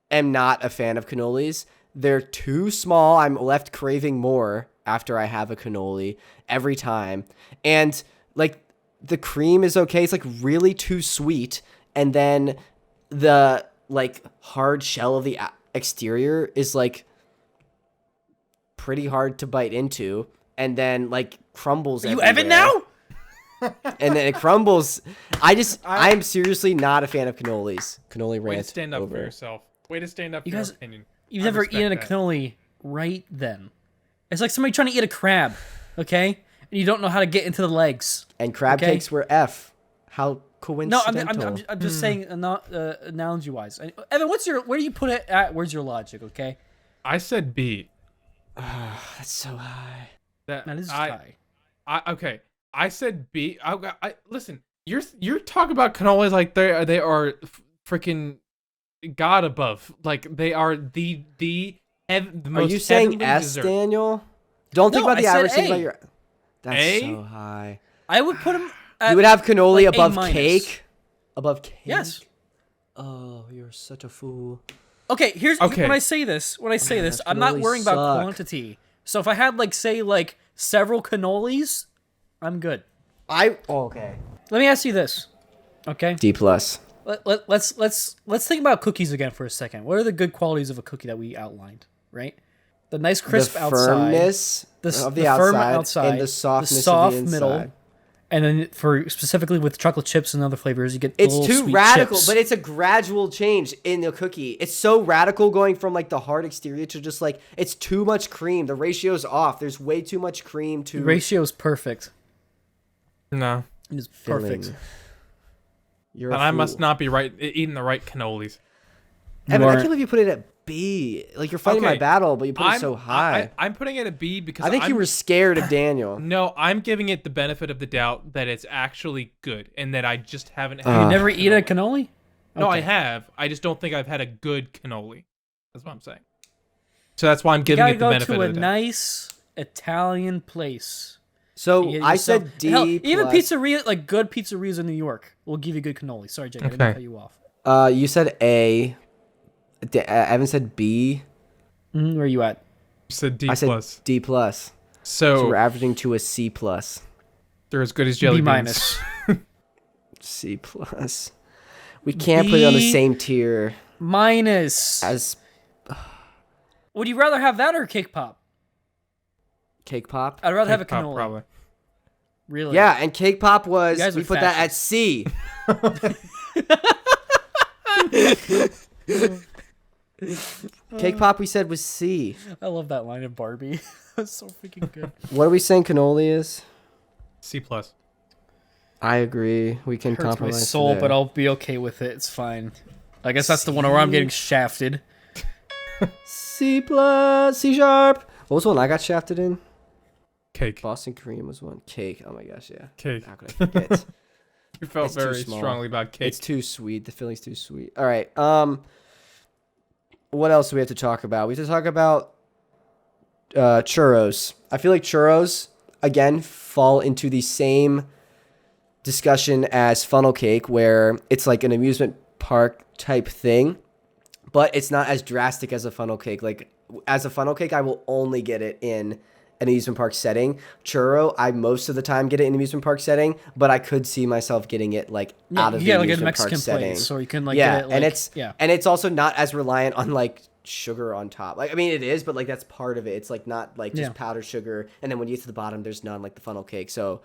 am not a fan of cannolis. They're too small. I'm left craving more after I have a cannoli every time. And like the cream is okay. It's like really too sweet. And then the like hard shell of the exterior is like pretty hard to bite into. And then like crumbles everywhere. You Evan now? And then it crumbles. I'm seriously not a fan of cannolis. Cannoli rant. Way to stand up over. for yourself. Way to stand up for your opinion. You've never eaten a cannoli right then. It's like somebody trying to eat a crab, okay? And you don't know how to get into the legs. And crab cakes were F. How coincidental. No, I'm just saying analogy-wise. Evan, where do you put it at? Where's your logic, okay? I said B. That's so high. That is high. Okay. I said B. Listen. You're talking about cannolis like they are freaking god above. Like they are the most. Are you saying S, dessert. Daniel? Don't think about the average. Think about your. That's A? so high. I would put him. You would have cannoli like above A-. cake. Above cake. Yes. Oh, you're such a fool. Okay, when I say this, I'm not worrying about quantity. So if I had like several cannolis, I'm good. Okay. Let me ask you this, okay? D plus. Let's think about cookies again for a second. What are the good qualities of a cookie that we outlined, right? The nice crisp the outside, firmness of the firm outside, and the softness the soft of the inside. middle, and then for specifically with chocolate chips and other flavors, you get it's little too sweet radical, chips. but it's a gradual change in the cookie. It's so radical going from like the hard exterior to just like it's too much cream. The ratio's off. There's way too much cream to. The ratio's perfect. No. It is perfect. Filling. You're And I must not be eating the right cannolis. Evan, I can't believe you put it at B. Like you're fighting my battle, but you put it so high. I'm putting it at B because I think you were scared of Daniel. No, I'm giving it the benefit of the doubt that it's actually good and that I just haven't had. You never eat a cannoli? No, I have. I just don't think I've had a good cannoli. That's what I'm saying. So that's why I'm giving it the benefit of the doubt. You gotta go to a nice Italian place. So I said D. Hell, even pizzeria, like good pizzerias in New York, will give you good cannoli. Sorry, Jake, I didn't cut you off. You said A. Evan said B. Where are you at? You said D I plus. said D plus. So we're averaging to a C plus. They're as good as jelly B beans. minus. C plus. We can't put it on the same tier minus. as Would you rather have that or cake pop? cake pop. I'd rather have a Cake pop, cannoli. probably. Really? Yeah, and cake pop was You guys we are put that at C. Cake pop we said was C. I love that line of Barbie. That's so freaking good. What are we saying cannoli is? C plus. I agree. We can Hurts my compromise. soul, there. but I'll be okay with it. It's fine. I guess that's the one where I'm getting shafted. C plus, C sharp. What was the one I got shafted in? Cake. Boston cream was one. Cake. Oh my gosh, yeah. Cake. How could I forget? You felt It's too very small. strongly about cake. It's too sweet. The filling's too sweet. All right. What else do we have to talk about? We have to talk about churros. I feel like churros again fall into the same discussion as funnel cake, where it's like an amusement park type thing, but it's not as drastic as a funnel cake. Like as a funnel cake, I will only get it in an amusement park setting. Churro, I most of the time get it in an amusement park setting, but I could see myself getting it like out of the like a amusement park Mexican setting. place, so you can like Yeah, get it, like, and it's also not as reliant on like sugar on top. Like I mean it is, but like that's part of it. It's like not like just powdered sugar, and then when you get to the bottom, there's none like the funnel cake. So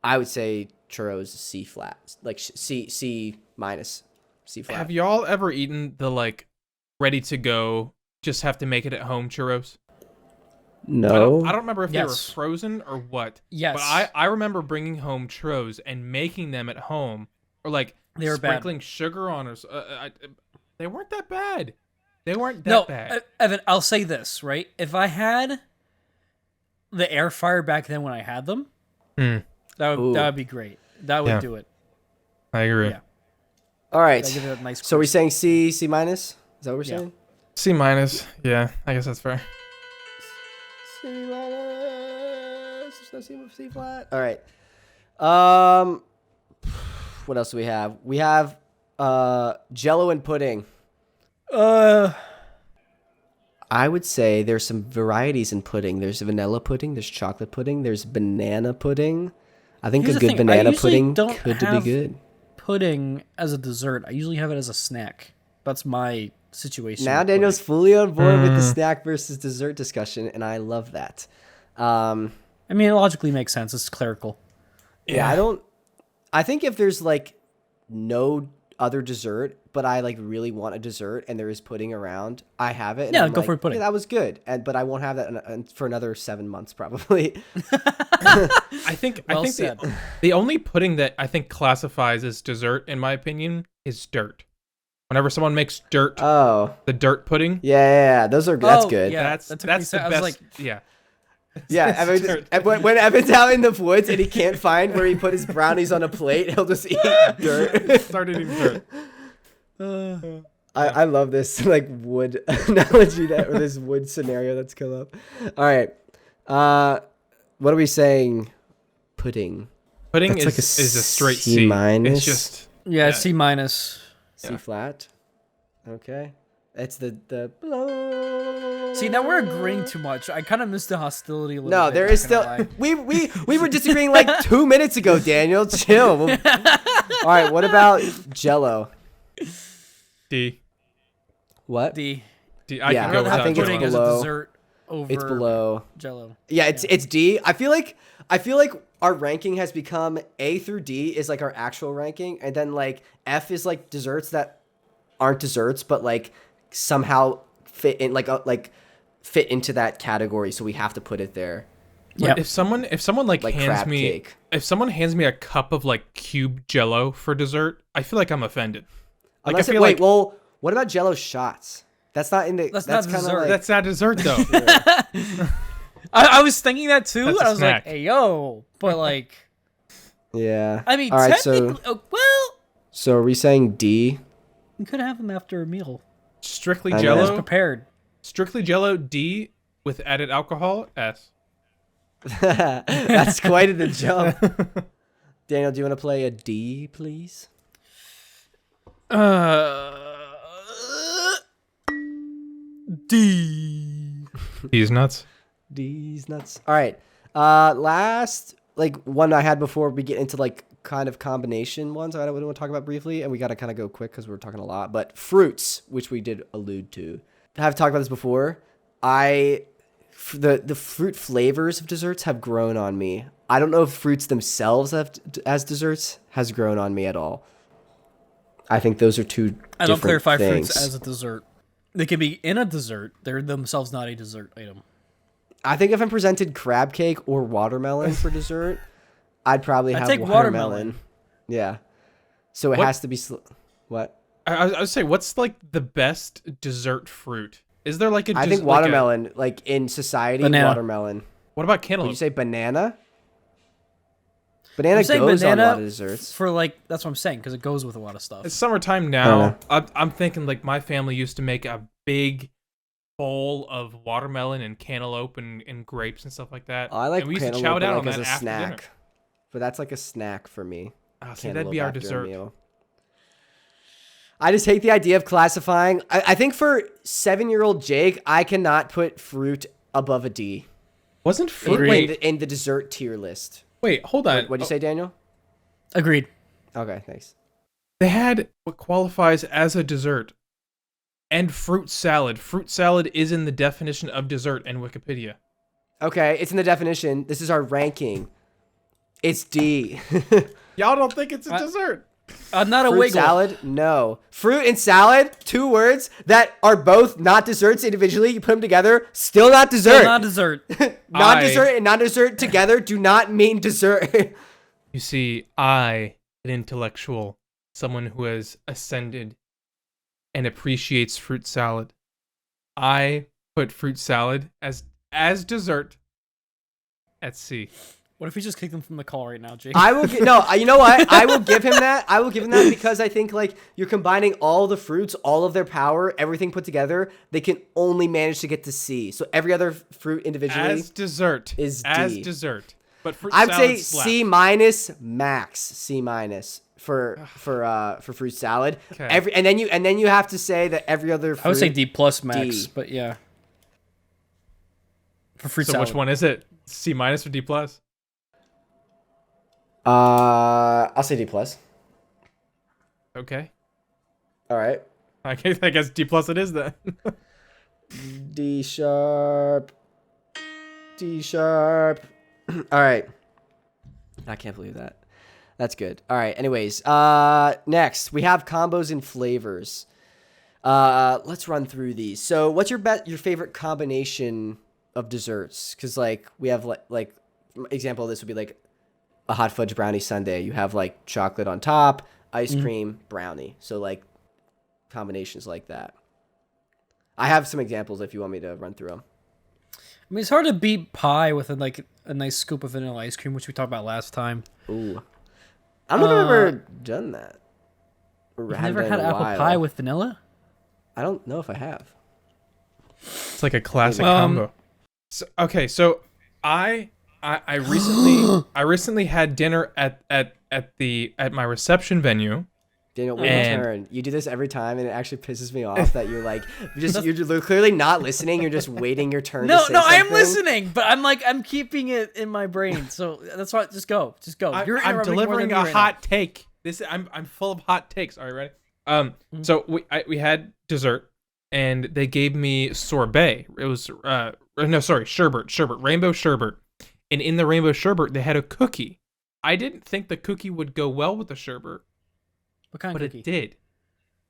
I would say churros C flat, like C minus, C flat. Have y'all ever eaten the like ready to go, just have to make it at home churros? No, I don't remember if they were Yes. frozen or what. Yes. But I remember bringing home churros and making them at home, or like They were bad. sprinkling sugar on us. They weren't that bad. They weren't that bad. Evan, I'll say this, right? If I had the air fryer back then when I had them, that would be great. That would do it. I agree. Yeah. All right. That'd give it a nice So we're crisp. saying C minus. Is that what we're saying? C minus. Yeah, I guess that's fair. C minus. There's no C flat. All right. What else do we have? We have Jello and pudding. I would say there's some varieties in pudding. There's vanilla pudding. There's chocolate pudding. There's banana pudding. I think Here's a the good thing, I banana usually pudding don't could be have good. pudding as a dessert. I usually have it as a snack. That's my situation. Now with Daniel's pudding. fully on board with the snack versus dessert discussion, and I love that. I mean, it logically makes sense. It's clerical. Yeah, I think if there's like no other dessert, but I like really want a dessert and there is pudding around, I have it. And Yeah, I'm go like, for pudding. Yeah, that was good, but I won't have that for another 7 months probably. I think Well I think said. the only pudding that I think classifies as dessert, in my opinion, is dirt. Whenever someone makes dirt, Oh, the dirt pudding, yeah, those are that's Oh, good. yeah. that's that took me the I was best. like- Yeah, Yeah, It's Evan, dirt. when Evan's out in the woods and he can't find where he put his brownies on a plate, he'll just eat dirt. start eating dirt. I love this like wood analogy or this wood scenario that's come up. All right, what are we saying? Pudding. Pudding That's like a is a straight C C. minus. It's just Yeah, C minus. C flat. Okay, it's the. See, now we're agreeing too much. I kind of missed the hostility a little No, bit. there not is gonna still. lie. We were disagreeing like 2 minutes ago, Daniel. Chill. All right, what about Jello? D. What? D. D. I Yeah, can I'd go rather have I think without it's pudding Jello. as a below. dessert over It's below. Jello. Yeah, it's D. I feel like our ranking has become A through D is like our actual ranking, and then like F is like desserts that aren't desserts but like somehow fit in fit into that category, so we have to put it there. Yeah. If someone like hands crab me cake. if someone hands me a cup of like cube Jello for dessert, I feel like I'm offended. Like Unless I feel like well, what about Jello shots? That's not in the. That's That's not kind of dessert. like. that's not dessert though. I was thinking that too, That's and a I was like, snack. "Hey yo," but like, Yeah. I mean, All right, technically, well, so are we saying D? you could have them after a meal. Strictly I know. As Jello. prepared. Strictly Jello. D with added alcohol. S. That's quite the jump. Daniel, do you want to play a D, please? D. D's nuts. D's nuts. All right. Last like one I had before we get into like kind of combination ones I want to talk about briefly, and we got to kind of go quick because we're talking a lot. But fruits, which we did allude to, I've talked about this before. The fruit flavors of desserts have grown on me. I don't know if fruits themselves as desserts has grown on me at all. I think those are two I don't different clarify things. fruits as a dessert. They can be in a dessert. They're themselves not a dessert item. I think if I'm presented crab cake or watermelon for dessert, I'd probably I'd have take watermelon. watermelon. Yeah. So it What- has to be what? I would say, what's like the best dessert fruit? Is there like a? I think watermelon, like in society, Banana. watermelon. What about Would cantaloupe? you say banana? Banana I'm saying goes on a banana lot of desserts. for like that's what I'm saying because it goes with a lot of stuff. It's summertime now. I'm thinking like my family used to make a big bowl of watermelon and cantaloupe and grapes and stuff like that. I like and we used to cantaloupe chow down like on as that a after snack. dinner. But that's like a snack for me. Oh, see, that'd Cantaloupe be our after a dessert. meal. I just hate the idea of classifying. I think for 7-year-old Jake, I cannot put fruit above a D Wasn't fruit? Agreed. in the dessert tier list. Wait, hold on. What'd you say, Daniel? Agreed. Okay, thanks. They had what qualifies as a dessert and fruit salad. Fruit salad is in the definition of dessert in Wikipedia. Okay, it's in the definition. This is our ranking. It's D. Y'all don't think it's a dessert? Not a Fruit wiggle. salad? No. Fruit and salad, 2 words that are both not desserts individually. You put them together, still not dessert. Still not dessert. Non-dessert and non-dessert together do not mean dessert. You see, I, an intellectual, someone who has ascended and appreciates fruit salad, I put fruit salad as dessert at C. What if we just kick them from the call right now, Jake? I will you know what? I will give him that. I will give him that because I think like you're combining all the fruits, all of their power, everything put together, they can only manage to get to C. So every other fruit individually As dessert. is As D. dessert. But fruit I'd salad say slaps. C minus max. C minus for fruit salad. Okay. And then you have to say that every other fruit I would say D plus max, D. but yeah. For fruit So salad. which one is it? C minus or D plus? I'll say D plus. Okay. All right. I guess D plus it is then. D sharp. D sharp. All right. I can't believe that. That's good. All right. Anyways, next we have combos and flavors. Let's run through these. So, what's your favorite combination of desserts? Because like we have like example of this would be like a hot fudge brownie sundae. You have like chocolate on top, ice cream, brownie. So like combinations like that. I have some examples if you want me to run through them. I mean, it's hard to beat pie with a nice scoop of vanilla ice cream, which we talked about last time. Ooh. I don't know if I've ever done that. Or You've haven't never done had in a apple while. pie with vanilla? I don't know if I have. It's like a classic combo. So, okay, so I recently had dinner at my reception venue. Daniel, wait And- your turn. You do this every time, and it actually pisses me off that you're like, you're clearly not listening. You're just waiting your turn. No, to say I am something. listening, but I'm keeping it in my brain. So that's why. Just go. I'm interrupting more delivering than a me right hot take. I'm full of hot takes. All right, ready? So we had dessert, and they gave me sorbet. It was sherbet, rainbow sherbet, and in the rainbow sherbet they had a cookie. I didn't think the cookie would go well with the sherbet, What kind but of cookie? it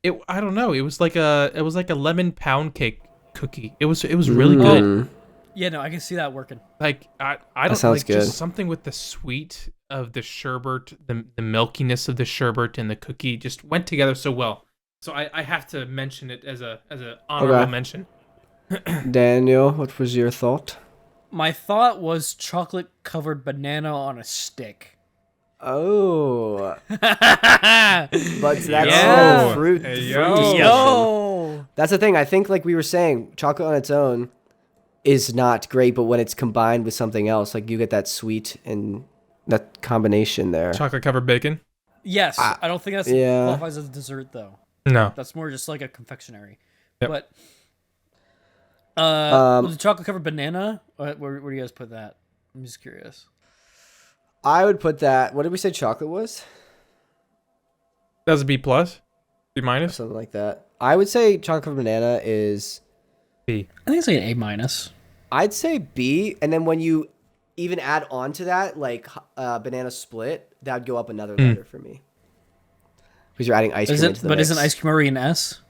did. I don't know. It was like a lemon pound cake cookie. It was really good. Yeah, no, I can see that working. Like I don't sounds like good. just something with the sweet of the sherbet, the milkiness of the sherbet and the cookie just went together so well. So I have to mention it as a honorable mention. Daniel, what was your thought? My thought was chocolate covered banana on a stick. Oh, but that's Yeah. fruit. Hey, fruit yo. discussion. Yo, That's the thing. I think, like we were saying, chocolate on its own is not great, but when it's combined with something else, like you get that sweet and that combination there. Chocolate covered bacon? yes. I don't think that's yeah. qualifies as a dessert though. No. That's more just like a confectionery. Yep. But was it chocolate covered banana? Where do you guys put that? I'm just curious. I would put that. What did we say chocolate was? That was a B plus? B minus? Something like that. I would say chocolate covered banana is. B. I think it's like an A minus. I'd say B, and then when you even add on to that, like banana split, that would go up another letter for me. Because you're adding ice cream into the mix. Isn't ice cream already an S?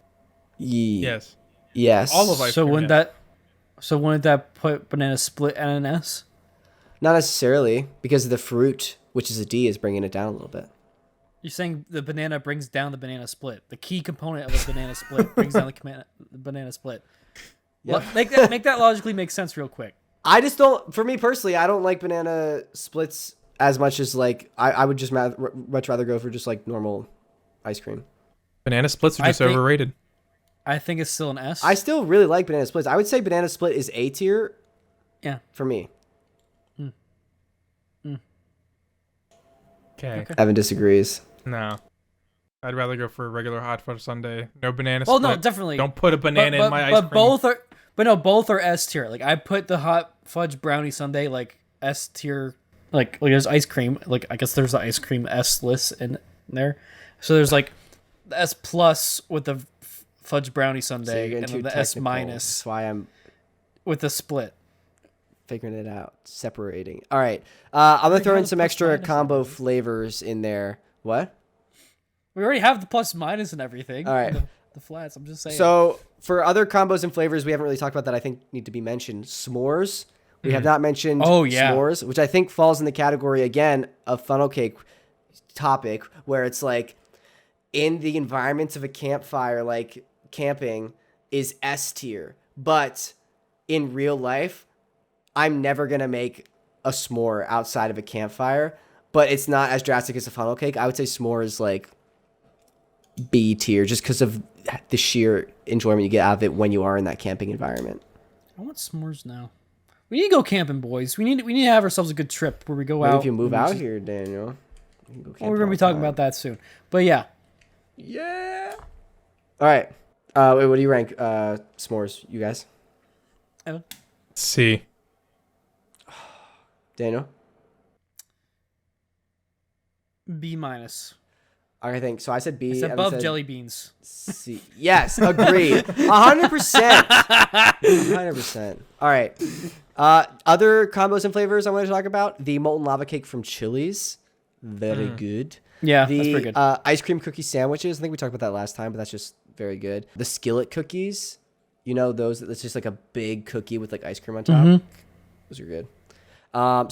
Yes. Yes. All of ice So cream, wouldn't yes. that put banana split at an S? Not necessarily, because the fruit which is a D, is bringing it down a little bit. You're saying the banana brings down the banana split. The key component of a banana split brings down the banana split. Yep. Make that logically make sense real quick. I just don't. For me personally, I don't like banana splits as much as like I would just much rather go for just like normal ice cream. Banana splits are just overrated. I think it's still an S. I still really like banana splits. I would say banana split is A tier. Yeah. For me. Okay. Evan disagrees. No. I'd rather go for a regular hot fudge sundae. No banana split. Well, no, definitely. Don't put a banana in my ice cream. Both are S tier. Like I put the hot fudge brownie sundae like S tier. Like there's ice cream. Like I guess there's the ice cream S list in there. So there's like the S plus with the fudge brownie sundae and then the S minus. That's why I'm with the split. Figuring it out, separating. All right, I'm gonna throw in some extra combo flavors in there. What? We already have the plus minus and everything. All right, the flats. I'm just saying. So for other combos and flavors, we haven't really talked about that. I think need to be mentioned. S'mores. We have not mentioned s'mores, which I think falls in the category again of funnel cake topic, where it's like in the environments of a campfire, like camping is S tier, but in real life, I'm never going to make a s'more outside of a campfire, but it's not as drastic as a funnel cake. I would say s'more is like B tier just because of the sheer enjoyment you get out of it when you are in that camping environment. I want s'mores now. We need to go camping, boys. We need to have ourselves a good trip where we go out. If you move out here, Daniel. We can go we're going to be talking about that soon. But yeah. Yeah. All right. Wait, what do you rank s'mores, you guys? Evan? C. Daniel? B minus. I think so. I said B. It's above jelly beans. C. Yes, agreed. 100%. 100%. All right. Other combos and flavors I want to talk about. The molten lava cake from Chili's. Very good. Yeah, that's pretty good. Ice cream cookie sandwiches. I think we talked about that last time, but that's just very good. The skillet cookies. You know, those, it's just like a big cookie with like ice cream on top. Mm-hmm. Those are good.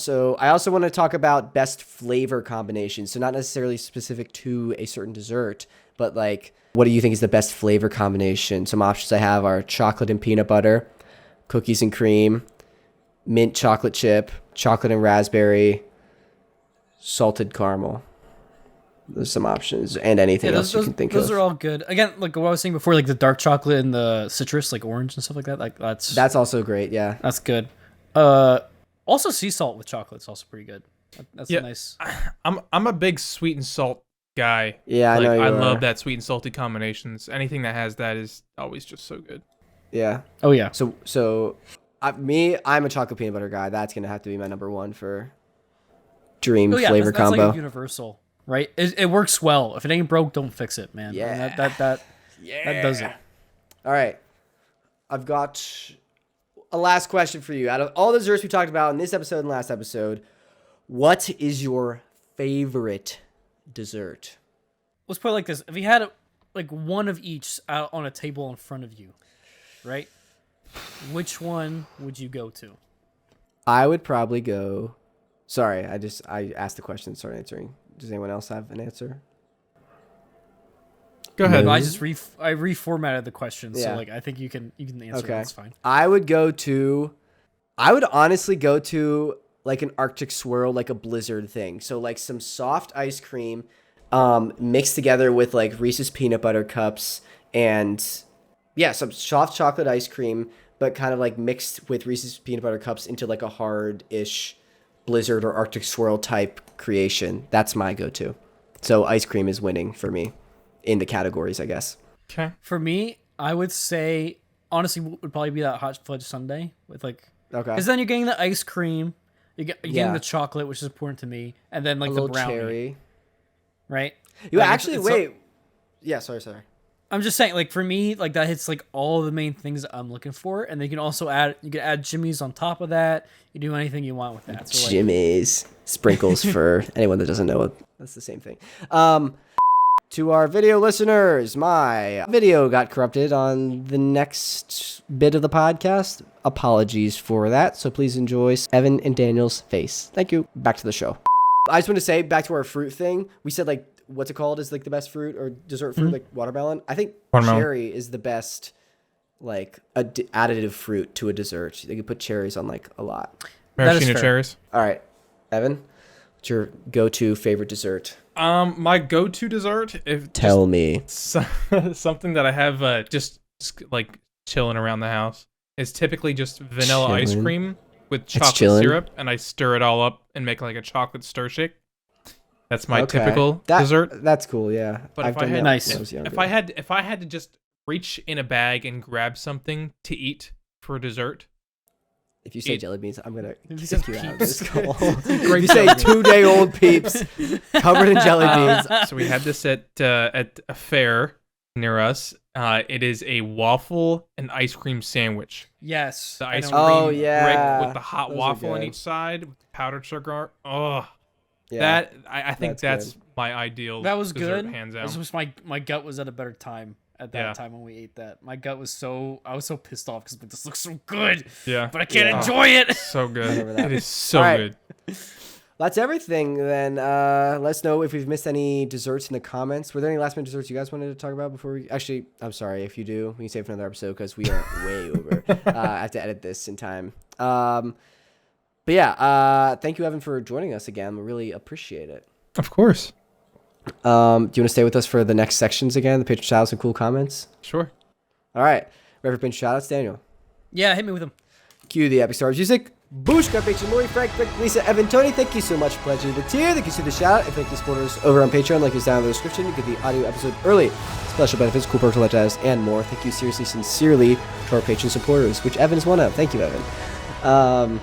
So I also want to talk about best flavor combinations. So not necessarily specific to a certain dessert, but like, what do you think is the best flavor combination? Some options I have are chocolate and peanut butter, cookies and cream, mint chocolate chip, chocolate and raspberry, salted caramel. There's some options and anything else you can think of. Those are all good. Again, like what I was saying before, like the dark chocolate and the citrus, like orange and stuff like that. Like that's also great. Yeah, that's good. Also, sea salt with chocolate is also pretty good. That's nice. I'm a big sweet and salt guy. Yeah, I know you I are. love that sweet and salty combinations. Anything that has that is always just so good. Yeah. Oh yeah. So, I'm a chocolate peanut butter guy. That's gonna have to be my number one for dream flavor combo. That's like universal, right? It works well. If it ain't broke, don't fix it, man. Yeah. That does it. All right. I've got a last question for you. Out of all the desserts we talked about in this episode and last episode, what is your favorite dessert? Let's put it like this: if you had like one of each out on a table in front of you, right? Which one would you go to? I would probably go. Sorry, I asked the question and started answering. Does anyone else have an answer? Go ahead. No, I reformatted the question, so like I think you can answer. Okay, that's fine. I would honestly go to like an Arctic swirl, like a blizzard thing. So like some soft ice cream, mixed together with like Reese's peanut butter cups and some soft chocolate ice cream, but kind of like mixed with Reese's peanut butter cups into like a hard-ish blizzard or Arctic swirl type creation. That's my go-to. So ice cream is winning for me in the categories, I guess. Okay. For me, I would say honestly would probably be that hot fudge sundae with like because then you're getting the ice cream, you're getting the chocolate, which is important to me, and then like the brownie, cherry. Right? You like actually wait. Sorry. I'm just saying, like for me, like that hits like all the main things that I'm looking for, and then you can also add Jimmy's on top of that. You do anything you want with that. So, like, Jimmy's sprinkles for anyone that doesn't know it. That's the same thing. To our video listeners, my video got corrupted on the next bit of the podcast. Apologies for that. So please enjoy Evan and Daniel's face. Thank you. Back to the show. I just want to say back to our fruit thing. We said like, what's it called is like the best fruit or dessert fruit, like watermelon. I think cherry is the best, like additive fruit to a dessert. They could put cherries on like a lot. Maraschino cherries. All right, Evan, what's your go-to favorite dessert? My go-to dessert, Tell me. Something that I have just like chilling around the house is typically just vanilla ice cream with chocolate syrup, and I stir it all up and make like a chocolate stir shake. That's my typical dessert. That's cool, yeah. But if I had to just reach in a bag and grab something to eat for dessert. If you say jelly beans, I'm gonna kick you out of this call. If you say 2-day-old peeps covered in jelly beans. So we had this at a fair near us. It is a waffle and ice cream sandwich. Yes. The ice cream brick with the hot waffle on each side with powdered sugar. Oh, yeah, I think that's my ideal. That was dessert, good. Hands down. This was my gut was at a better time at that time when we ate that. My gut was I was so pissed off because this looks so good. Yeah. But I can't enjoy it. So good. It is so good. That's everything then. Let us know if we've missed any desserts in the comments. Were there any last minute desserts you guys wanted to talk about before we... Actually, I'm sorry. If you do, we can save for another episode because we are way over. I have to edit this in time. But yeah, thank you, Evan, for joining us again. We really appreciate it. Of course. Do you want to stay with us for the next sections again? The patron shoutouts and cool comments? Sure. All right. Reverend patron shoutouts, Daniel. Yeah, hit me with them. Cue the Epic Stars music. Booshka, Patron, Lori, Frank, Rick, Lisa, Evan, Tony, thank you so much for pledging the tier. Thank you to the shout out. If you like the supporters over on Patreon, link is down in the description. You get the audio episode early, special benefits, cool perks, legends, and more. Thank you seriously, sincerely to our patron supporters, which Evan is one of. Thank you, Evan.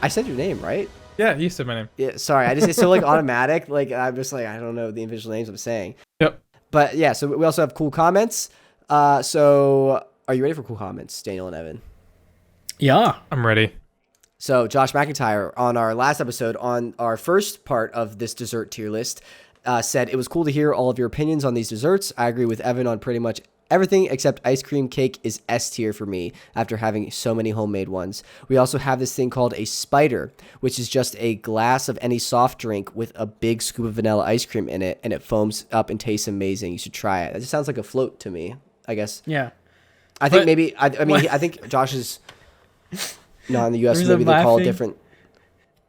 I said your name, right? Yeah, you said my name. Yeah, sorry. It's so like automatic. Like I'm just like, I don't know the individual names I'm saying. Yep. But yeah, so we also have cool comments. So are you ready for cool comments, Daniel and Evan? Yeah. I'm ready. So Josh McIntyre on our last episode on our first part of this dessert tier list said, it was cool to hear all of your opinions on these desserts. I agree with Evan on pretty much everything except ice cream cake is S tier for me after having so many homemade ones. We also have this thing called a spider, which is just a glass of any soft drink with a big scoop of vanilla ice cream in it, and it foams up and tastes amazing. You should try it. It just sounds like a float to me, I guess. Yeah. I think maybe, I think Josh is not in the U.S., so maybe they call it different.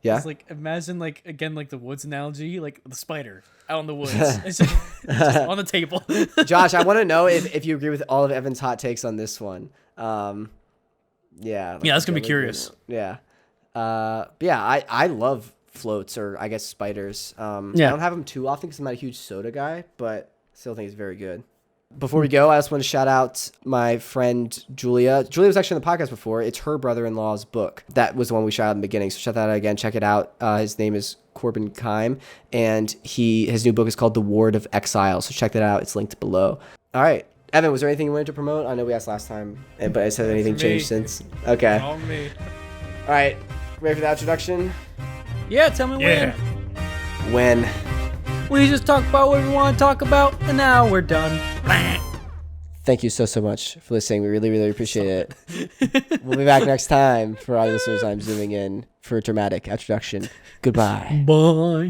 Yeah. It's like, imagine like, again, like the woods analogy, like the spider out in the woods. It's just on the table. Josh, I want to know if you agree with all of Evan's hot takes on this one. Yeah. Yeah, that's going to be curious. Yeah. But yeah, I love floats, or I guess spiders. I don't have them too often because I'm not a huge soda guy, but still think it's very good. Before we go, I just want to shout out my friend Julia. Julia was actually on the podcast before. It's her brother-in-law's book. That was the one we shouted out in the beginning. So shout that out again. Check it out. His name is Corbin Kime, and his new book is called The Ward of Exiles. So check that out. It's linked below. All right. Evan, was there anything you wanted to promote? I know we asked last time, but has anything changed since? Okay. All me. All right. Ready for the introduction? Yeah, tell me When? We just talk about what we want to talk about, and now we're done. Thank you so much for listening. We really, really appreciate it. We'll be back next time. For our listeners, I'm zooming in for a dramatic introduction. Goodbye. Bye.